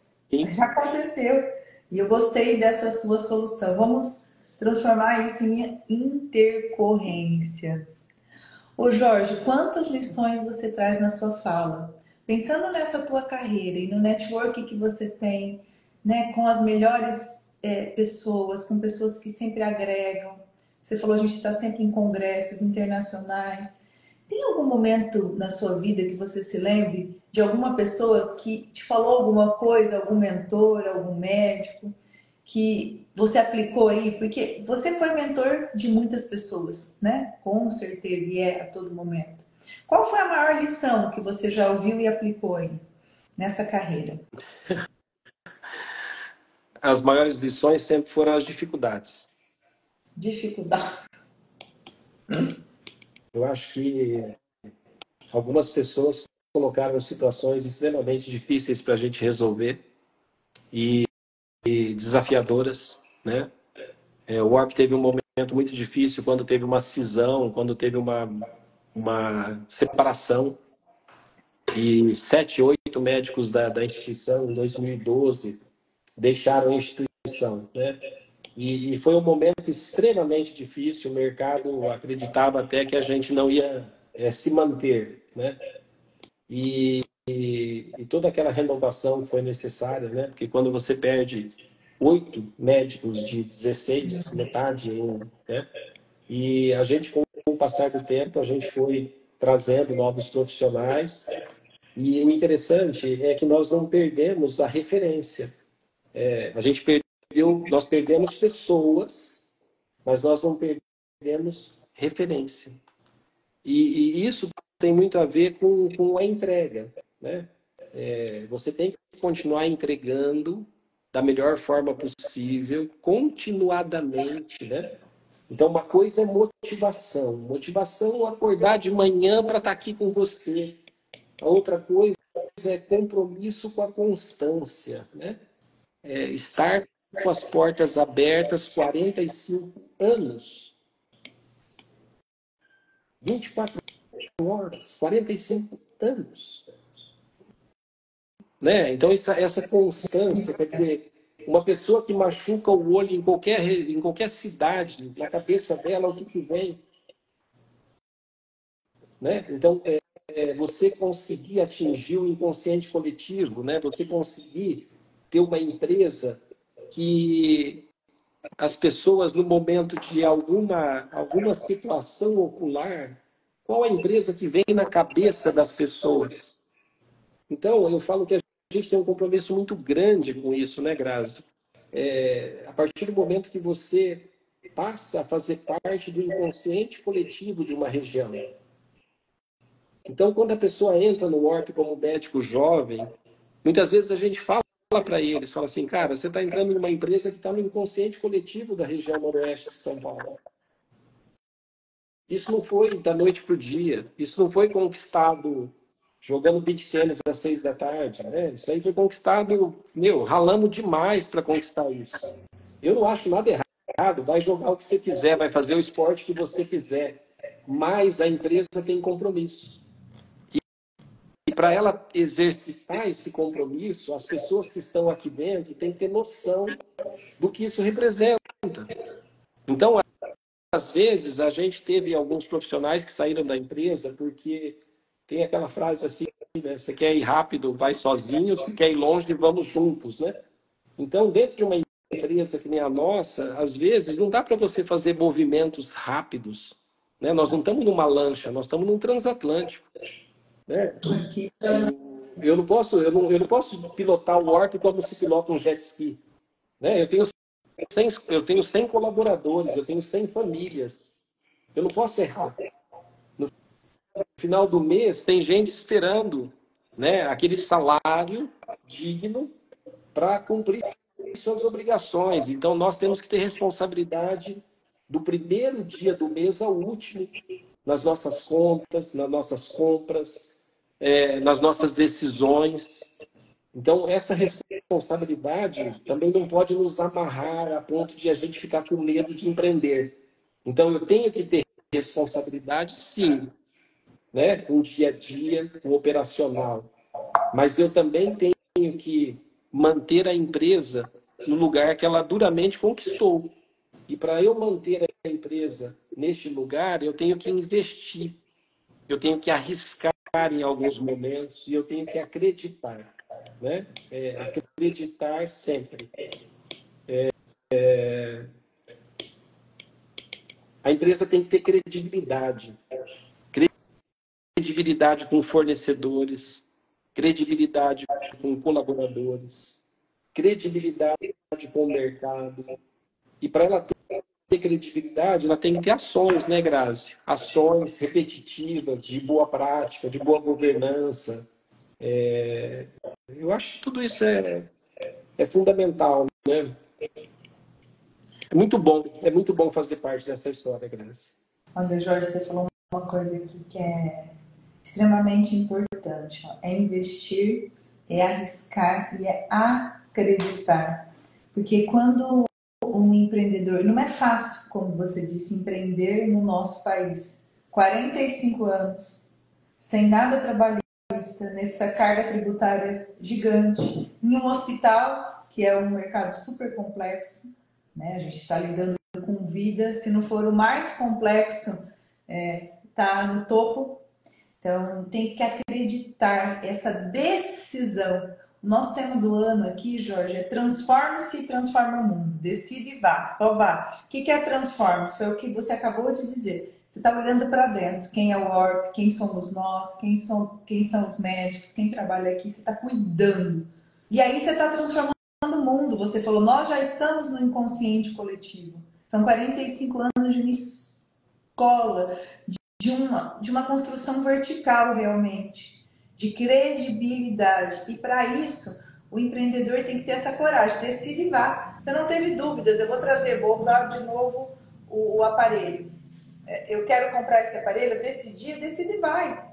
já aconteceu. E eu gostei dessa sua solução. Vamos transformar isso em intercorrência. Ô Jorge, quantas lições você traz na sua fala? Pensando nessa tua carreira e no network que você tem, né, com as melhores pessoas, com pessoas que sempre agregam. Você falou, a gente está sempre em congressos internacionais. Tem algum momento na sua vida que você se lembre de alguma pessoa que te falou alguma coisa, algum mentor, algum médico, que você aplicou aí? Porque você foi mentor de muitas pessoas, né? Com certeza, e é a todo momento. Qual foi a maior lição que você já ouviu e aplicou aí nessa carreira? as maiores lições sempre foram as dificuldades. Dificuldade. Eu acho que algumas pessoas colocaram situações extremamente difíceis para a gente resolver e desafiadoras, né? O Warp teve um momento muito difícil quando teve uma cisão, quando teve uma separação e 7, 8 médicos da instituição em 2012 deixaram a instituição, né? E foi um momento extremamente difícil, o mercado acreditava até que a gente não ia se manter, né? E toda aquela renovação que foi necessária, né? Porque quando você perde 8 médicos de 16, metade, né? E a gente, com o passar do tempo, a gente foi trazendo novos profissionais. E o interessante é que nós não perdemos a referência. Nós perdemos pessoas, mas nós não perdemos referência. E isso tem muito a ver com a entrega, né? Você tem que continuar entregando da melhor forma possível, continuadamente, né? Então, uma coisa é motivação. Motivação é acordar de manhã para estar aqui com você. A outra coisa é compromisso com a constância, né? Estar com as portas abertas 45 anos, 24 horas, 45 anos. Né? Então, essa constância, quer dizer, uma pessoa que machuca o olho em qualquer cidade, na cabeça dela, o que vem? Né? Então, você conseguir atingir o inconsciente coletivo, né? Você conseguir ter uma empresa que as pessoas, no momento de alguma situação ocular, qual a empresa que vem na cabeça das pessoas? Então, eu falo que a gente tem um compromisso muito grande com isso, né, Grazi? A partir do momento que você passa a fazer parte do inconsciente coletivo de uma região. Então, quando a pessoa entra no ORP como médico jovem, muitas vezes a gente fala para eles, fala assim, cara, você está entrando numa empresa que está no inconsciente coletivo da região noroeste de São Paulo. Isso não foi da noite para o dia, isso não foi conquistado jogando beach tênis às 6 da tarde, né? Isso aí foi conquistado, ralamos demais para conquistar isso. Eu não acho nada errado, vai jogar o que você quiser, vai fazer o esporte que você quiser, mas a empresa tem compromisso. E para ela exercitar esse compromisso, as pessoas que estão aqui dentro têm que ter noção do que isso representa. Então, às vezes, a gente teve alguns profissionais que saíram da empresa porque tem aquela frase assim, né? Você quer ir rápido, vai sozinho, se quer ir longe, vamos juntos, né? Então, dentro de uma empresa que nem a nossa, às vezes não dá para você fazer movimentos rápidos, né? Nós não estamos numa lancha, nós estamos num transatlântico, né? Eu não posso pilotar o Warp como se pilota um jet ski, né? Eu tenho 100 colaboradores, eu tenho 100 famílias. Eu não posso errar. No final do mês, tem gente esperando, né, aquele salário digno para cumprir suas obrigações. Então, nós temos que ter responsabilidade do primeiro dia do mês ao último, nas nossas contas, nas nossas compras, nas nossas decisões. Então, essa responsabilidade também não pode nos amarrar a ponto de a gente ficar com medo de empreender. Então, eu tenho que ter responsabilidade, sim, né, com o dia a dia, com o operacional. Mas eu também tenho que manter a empresa no lugar que ela duramente conquistou. E para eu manter a empresa neste lugar, eu tenho que investir, eu tenho que arriscar em alguns momentos e eu tenho que acreditar, né? Acreditar sempre. A empresa tem que ter credibilidade. Credibilidade com fornecedores, credibilidade com colaboradores, credibilidade com o mercado. E para ela ter credibilidade, ela tem que ter ações, né, Grazi? Ações repetitivas, de boa prática, de boa governança. Eu acho que tudo isso é fundamental, né? É muito bom fazer parte dessa história, Grazi. Olha, Jorge, você falou uma coisa aqui que é extremamente importante. Ó. É investir, é arriscar e é acreditar. Porque quando um empreendedor... Não é fácil, como você disse, empreender no nosso país. 45 anos, sem nada trabalhista, nessa carga tributária gigante, em um hospital, que é um mercado super complexo, né? A gente está lidando com vida, se não for o mais complexo, tá no topo. Então, tem que acreditar, essa decisão. O nosso tema do ano aqui, Jorge, é transforme-se e transforma o mundo. Decide e vá, só vá. O que é transforme-se? Foi o que você acabou de dizer. Você está olhando para dentro. Quem é o ORP, quem somos nós, quem são os médicos, quem trabalha aqui. Você está cuidando. E aí você está transformando o mundo. Você falou, nós já estamos no inconsciente coletivo. São 45 anos de uma escola, de uma construção vertical realmente, de credibilidade. E para isso, o empreendedor tem que ter essa coragem, decide e vá. Você não teve dúvidas, vou usar de novo o aparelho. Eu quero comprar esse aparelho, eu decidi e vai.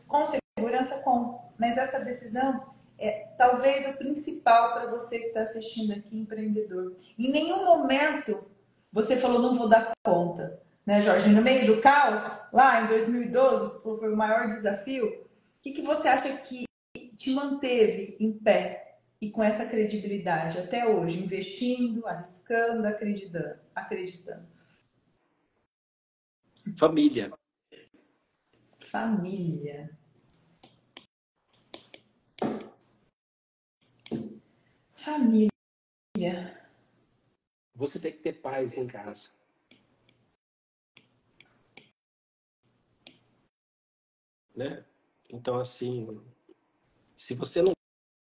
Com segurança compro. Mas essa decisão é talvez o principal para você que está assistindo aqui, empreendedor. Em nenhum momento você falou, não vou dar conta, né, Jorge? No meio do caos, lá em 2012, foi o maior desafio. O que você acha que te manteve em pé e com essa credibilidade até hoje, investindo, arriscando, acreditando? Família. Família. Família. Você tem que ter paz em casa. Né? Então, assim, se você não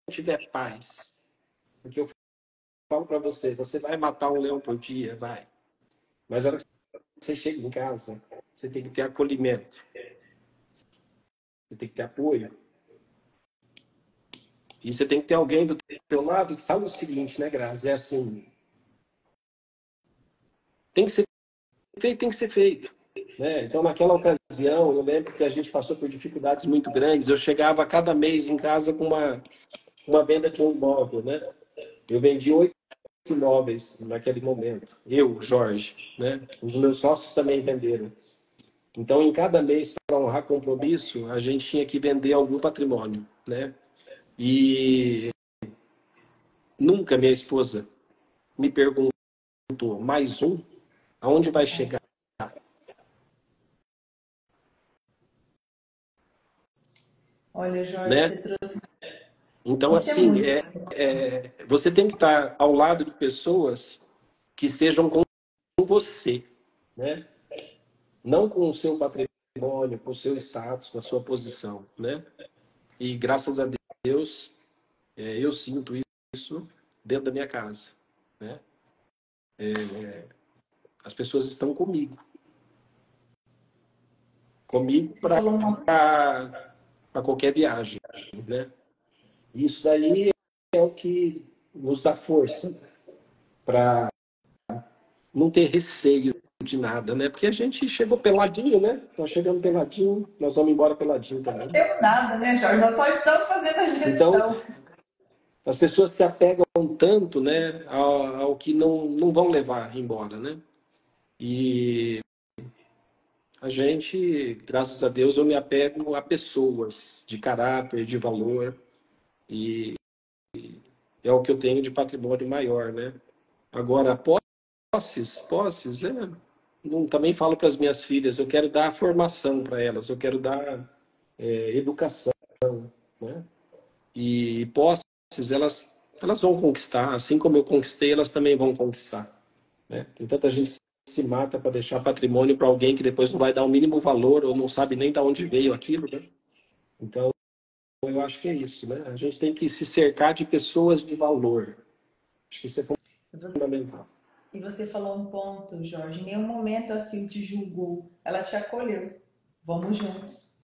tiver paz, porque eu falo para vocês, você vai matar um leão por dia, vai. Mas a hora que você chega em casa, você tem que ter acolhimento. Você tem que ter apoio. E você tem que ter alguém do teu lado que fala o seguinte, né, Grazi? É assim, tem que ser feito, tem que ser feito. Né? Então, naquela ocasião, eu lembro que a gente passou por dificuldades muito grandes. Eu chegava cada mês em casa com uma venda de um imóvel, né? Eu vendi 8 imóveis naquele momento. Eu, Jorge, né? Os meus sócios também venderam. Então, em cada mês, para honrar compromisso, a gente tinha que vender algum patrimônio, né? E nunca minha esposa me perguntou, mais um? Aonde vai chegar? Olha, Jorge, Né? você trouxe. Então, Isso é assim, muito. você tem que estar ao lado de pessoas que sejam com você, né? Não com o seu patrimônio, com o seu status, com a sua posição, né? E graças a Deus, eu sinto isso dentro da minha casa, né? As pessoas estão comigo Você falou uma. para qualquer viagem, né? Isso daí é o que nos dá força para não ter receio de nada, né? Porque a gente chegou peladinho, né? Nós chegamos peladinho, nós vamos embora peladinho também. Não temos nada, né, Jorge? Nós só estamos fazendo a Então, gestão. as pessoas se apegam tanto, né, ao que não vão levar embora, né? E a gente, graças a Deus, eu me apego a pessoas de caráter, de valor, e é o que eu tenho de patrimônio maior, né? Agora, posses, não, também falo para as minhas filhas, eu quero dar formação para elas, eu quero dar educação, né? E posses, elas vão conquistar, assim como eu conquistei, elas também vão conquistar, né? Tem tanta gente que se mata para deixar patrimônio para alguém que depois não vai dar o mínimo valor ou não sabe nem de onde veio aquilo, né? Então, eu acho que é isso, né? A gente tem que se cercar de pessoas de valor. Acho que isso é fundamental. E você falou um ponto, Jorge. Em nenhum momento assim te julgou. Ela te acolheu. Vamos juntos.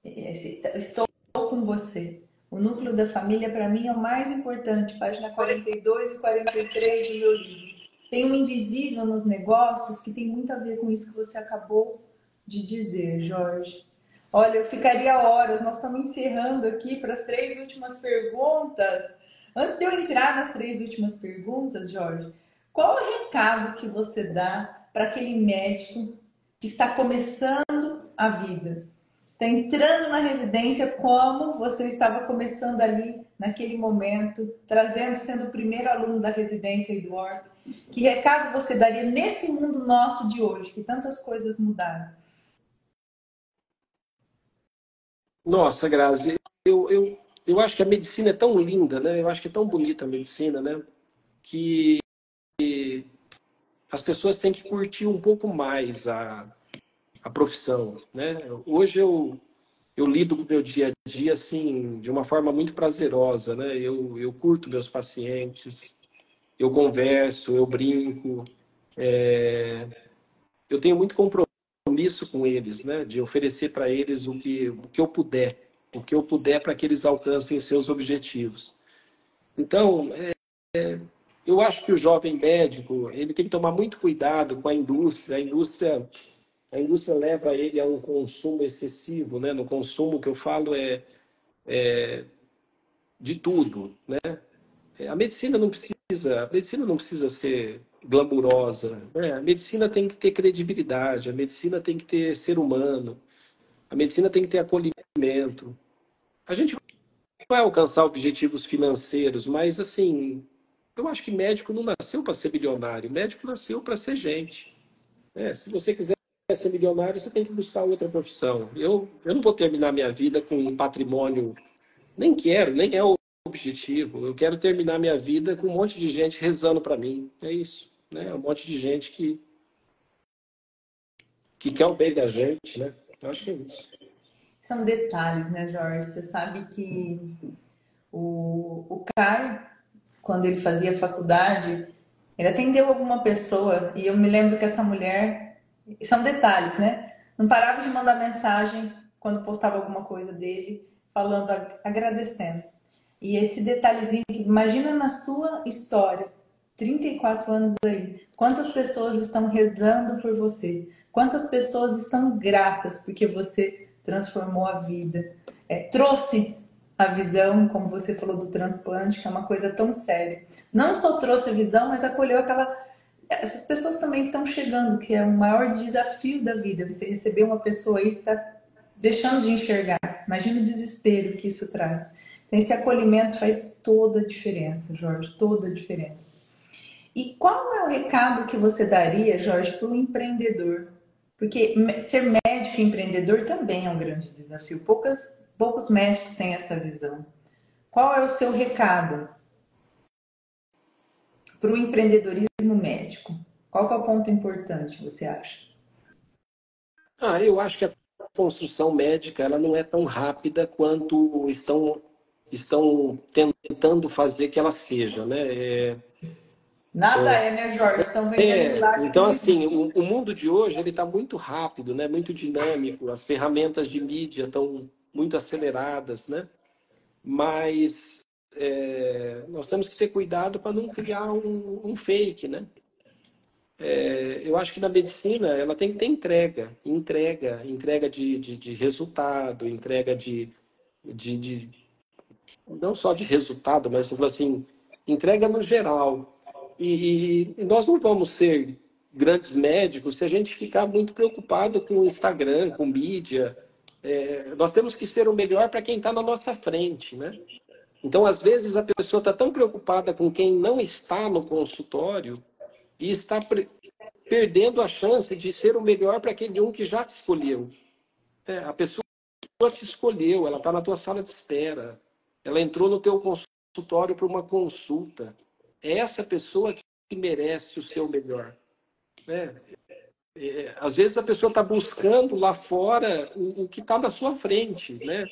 Estou com você. O núcleo da família, para mim, é o mais importante. Página 42 e 43 do meu livro. Tem um invisível nos negócios que tem muito a ver com isso que você acabou de dizer, Jorge. Olha, eu ficaria horas. Nós estamos encerrando aqui para as 3 últimas perguntas. Antes de eu entrar nas 3 últimas perguntas, Jorge, qual o recado que você dá para aquele médico que está começando a vida? está entrando na residência como você estava começando ali, naquele momento, trazendo, sendo o primeiro aluno da residência e do ORP. Que recado você daria nesse mundo nosso de hoje, que tantas coisas mudaram? Nossa, Grazi, eu acho que a medicina é tão linda, né? Eu acho que é tão bonita a medicina, né? Que as pessoas têm que curtir um pouco mais a profissão, né? Hoje eu lido com o meu dia a dia, assim, de uma forma muito prazerosa, né? Eu curto meus pacientes, eu converso, eu brinco, eu tenho muito compromisso com eles, né? De oferecer para eles o que eu puder para que eles alcancem seus objetivos. Então, eu acho que o jovem médico, ele tem que tomar muito cuidado com a indústria. A indústria leva ele a um consumo excessivo, né? No consumo que eu falo é de tudo, né? A medicina não precisa ser glamurosa, né? A medicina tem que ter credibilidade, a medicina tem que ter ser humano, a medicina tem que ter acolhimento. A gente vai alcançar objetivos financeiros, mas assim, eu acho que médico não nasceu para ser bilionário, médico nasceu para ser gente. Né? Se você quiser ser milionário, você tem que buscar outra profissão. Eu não vou terminar minha vida com um patrimônio, nem quero, nem é o objetivo. Eu quero terminar minha vida com um monte de gente rezando para mim. É isso, né? Um monte de gente que quer o bem da gente, né? Eu acho que é isso. São detalhes, né, Jorge? Você sabe que o Caio, quando ele fazia faculdade, ele atendeu alguma pessoa e eu me lembro que essa mulher, são detalhes, né? Não parava de mandar mensagem quando postava alguma coisa dele, falando, agradecendo. E esse detalhezinho, imagina na sua história, 34 anos aí, quantas pessoas estão rezando por você, quantas pessoas estão gratas porque você transformou a vida, trouxe a visão, como você falou do transplante, que é uma coisa tão séria. Não só trouxe a visão, mas acolheu aquela. Essas pessoas também estão chegando, que é o maior desafio da vida. Você receber uma pessoa aí que está deixando de enxergar. Imagina o desespero que isso traz. Então, esse acolhimento faz toda a diferença, Jorge, toda a diferença. E qual é o recado que você daria, Jorge, para o empreendedor? Porque ser médico e empreendedor também é um grande desafio. Poucos médicos têm essa visão. Qual é o seu recado para o empreendedorismo médico? Qual que é o ponto importante, você acha? Eu acho que a construção médica ela não é tão rápida quanto estão tentando fazer que ela seja, né? Nada é, né, Jorge? Estão vendendo milagre que Então, não assim, existe. o mundo de hoje ele está muito rápido, né? Muito dinâmico. As ferramentas de mídia estão muito aceleradas, né? Mas nós temos que ter cuidado para não criar um fake, né? Eu acho que na medicina ela tem que ter entrega de resultado, entrega de não só de resultado, mas assim, entrega no geral. E nós não vamos ser grandes médicos se a gente ficar muito preocupado com o Instagram, com mídia. Nós temos que ser o melhor para quem está na nossa frente, né? Então, às vezes, a pessoa está tão preocupada com quem não está no consultório e está perdendo a chance de ser o melhor para aquele um que já te escolheu. A pessoa te escolheu, ela está na tua sala de espera, ela entrou no teu consultório para uma consulta. É essa pessoa que merece o seu melhor. Né? Às vezes a pessoa está buscando lá fora o que está na sua frente. Né?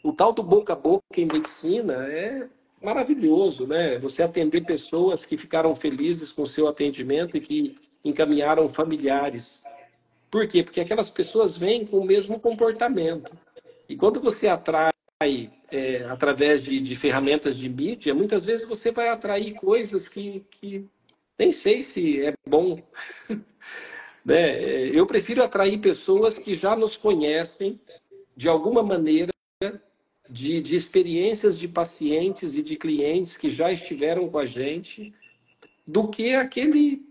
O tal do boca a boca em medicina é maravilhoso. Né? Você atender pessoas que ficaram felizes com o seu atendimento e que encaminharam familiares. Por quê? Porque aquelas pessoas vêm com o mesmo comportamento. E quando você atrai através de ferramentas de mídia, muitas vezes você vai atrair coisas que nem sei se é bom. Né? Eu prefiro atrair pessoas que já nos conhecem de alguma maneira, de experiências de pacientes e de clientes que já estiveram com a gente, do que aquele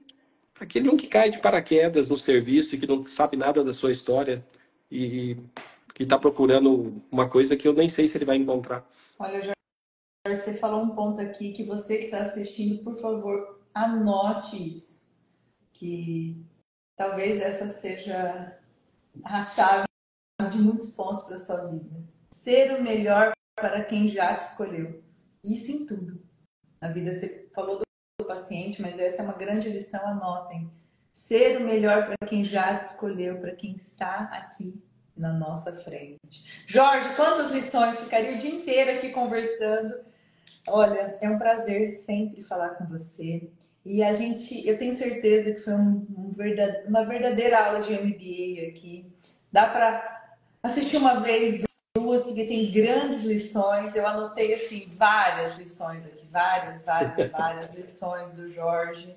um que cai de paraquedas no serviço e que não sabe nada da sua história. E que está procurando uma coisa que eu nem sei se ele vai encontrar. Olha, Jorge, você falou um ponto aqui que você que está assistindo, por favor, anote isso. Que talvez essa seja a chave de muitos pontos para a sua vida. Ser o melhor para quem já te escolheu. Isso em tudo. Na vida você falou do paciente, mas essa é uma grande lição, anotem. Ser o melhor para quem já te escolheu, para quem está aqui na nossa frente. Jorge, quantas lições! Ficaria o dia inteiro aqui conversando. Olha, é um prazer sempre falar com você. E eu tenho certeza que foi uma verdadeira aula de MBA aqui. Dá para assistir uma vez, duas, porque tem grandes lições. Eu anotei assim várias lições aqui, várias lições do Jorge.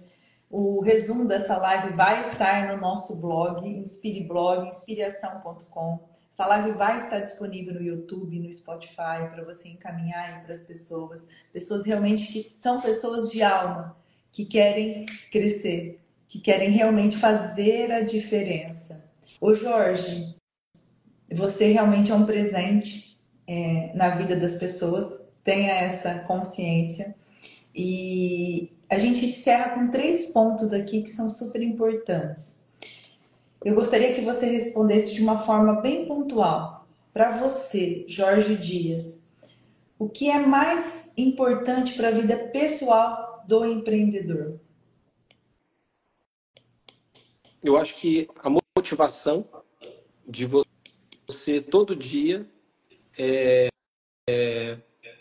O resumo dessa live vai estar no nosso blog, Inspireblog, inspiração.com. Essa live vai estar disponível no YouTube, no Spotify, para você encaminhar para as pessoas. Pessoas realmente que são pessoas de alma, que querem crescer, que querem realmente fazer a diferença. Ô Jorge, você realmente é um presente na vida das pessoas, tenha essa consciência. E a gente encerra com 3 pontos aqui que são super importantes. Eu gostaria que você respondesse de uma forma bem pontual. Para você, Jorge Dias, o que é mais importante para a vida pessoal do empreendedor? Eu acho que a motivação de você todo dia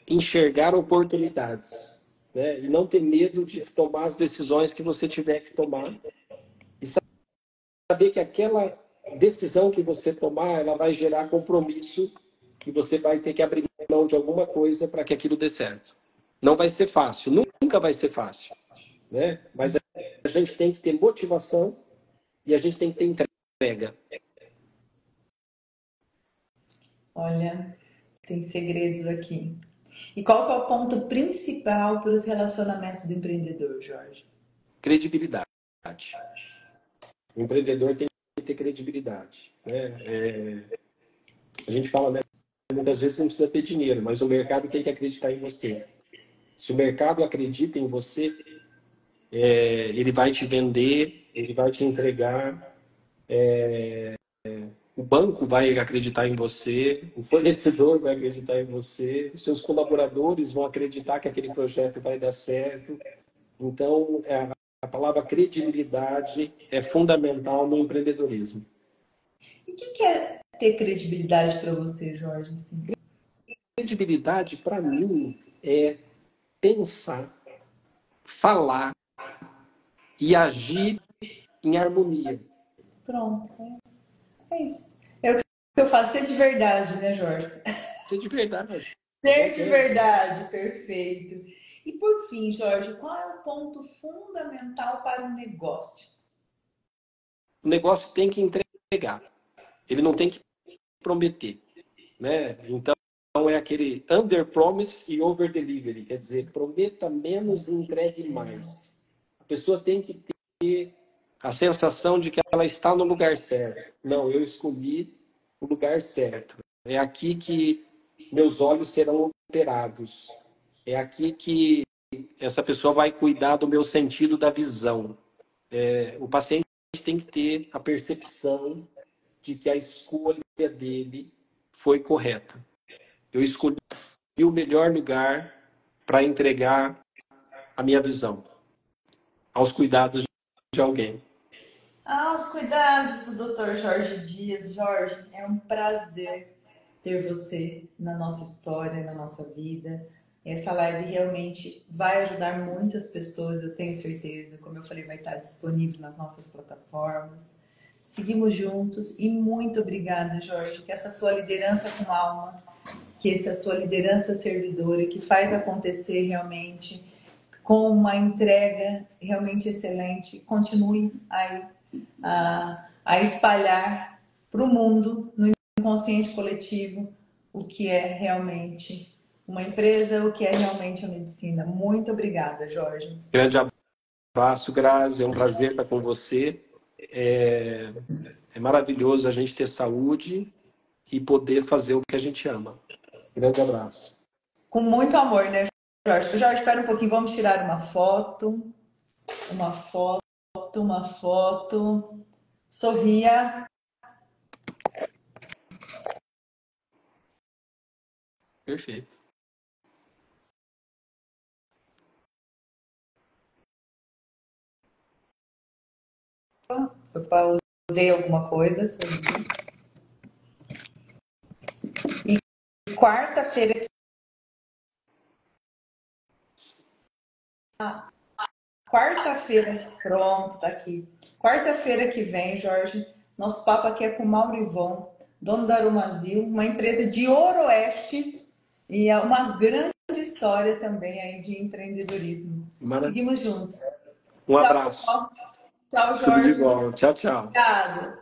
enxergar oportunidades, né? E não ter medo de tomar as decisões que você tiver que tomar. E saber que aquela decisão que você tomar, ela vai gerar compromisso e você vai ter que abrir mão de alguma coisa para que aquilo dê certo. Não vai ser fácil, nunca vai ser fácil, né? Mas a gente tem que ter motivação e a gente tem que ter entrega. Olha, tem segredos aqui. E qual que é o ponto principal para os relacionamentos do empreendedor, Jorge? Credibilidade. O empreendedor tem que ter credibilidade, né? A gente fala, né? Muitas vezes não precisa ter dinheiro, mas o mercado tem que acreditar em você. Se o mercado acredita em você, ele vai te vender, ele vai te entregar, o banco vai acreditar em você, o fornecedor vai acreditar em você, os seus colaboradores vão acreditar que aquele projeto vai dar certo. Então, a palavra credibilidade é fundamental no empreendedorismo. E o que é ter credibilidade para você, Jorge? Assim? Credibilidade, para mim, é pensar, falar e agir em harmonia. Pronto, é isso. É o que eu faço, ser de verdade, né, Jorge? Ser de verdade. Ser de verdade, perfeito. E por fim, Jorge, qual é o ponto fundamental para um negócio? O negócio tem que entregar. Ele não tem que prometer, né? Então é aquele under promise e over delivery, quer dizer, prometa menos e entregue mais. A pessoa tem que ter a sensação de que ela está no lugar certo. Não, eu escolhi o lugar certo. É aqui que meus olhos serão operados. É aqui que essa pessoa vai cuidar do meu sentido da visão. O paciente tem que ter a percepção de que a escolha dele foi correta. Eu escolhi o melhor lugar para entregar a minha visão aos cuidados de alguém. Os cuidados do Dr. Jorge Dias. Jorge, é um prazer ter você na nossa história, na nossa vida. Essa live realmente vai ajudar muitas pessoas, eu tenho certeza. Como eu falei, vai estar disponível nas nossas plataformas. Seguimos juntos e muito obrigada, Jorge, que essa sua liderança com alma, que essa sua liderança servidora, que faz acontecer realmente com uma entrega realmente excelente, continue aí a espalhar para o mundo, no inconsciente coletivo, o que é realmente uma empresa, o que é realmente a medicina. Muito obrigada, Jorge. Grande abraço, Grazi. É um prazer estar com você. É maravilhoso a gente ter saúde e poder fazer o que a gente ama. Grande abraço. Com muito amor, né, Jorge? Jorge, espera um pouquinho, vamos tirar uma foto. Uma foto, uma foto. Sorria. Perfeito. Eu usei alguma coisa. E quarta-feira. Quarta-feira, pronto, tá aqui. Quarta-feira que vem, Jorge, nosso papo aqui é com Mauro Ivon, dono da Aromazil, uma empresa de Ooroeste e é uma grande história também aí de empreendedorismo. Seguimos juntos. Um Tchau, abraço. pessoal. Tchau, Tudo de Jorge. bom. Tchau, tchau. Obrigada.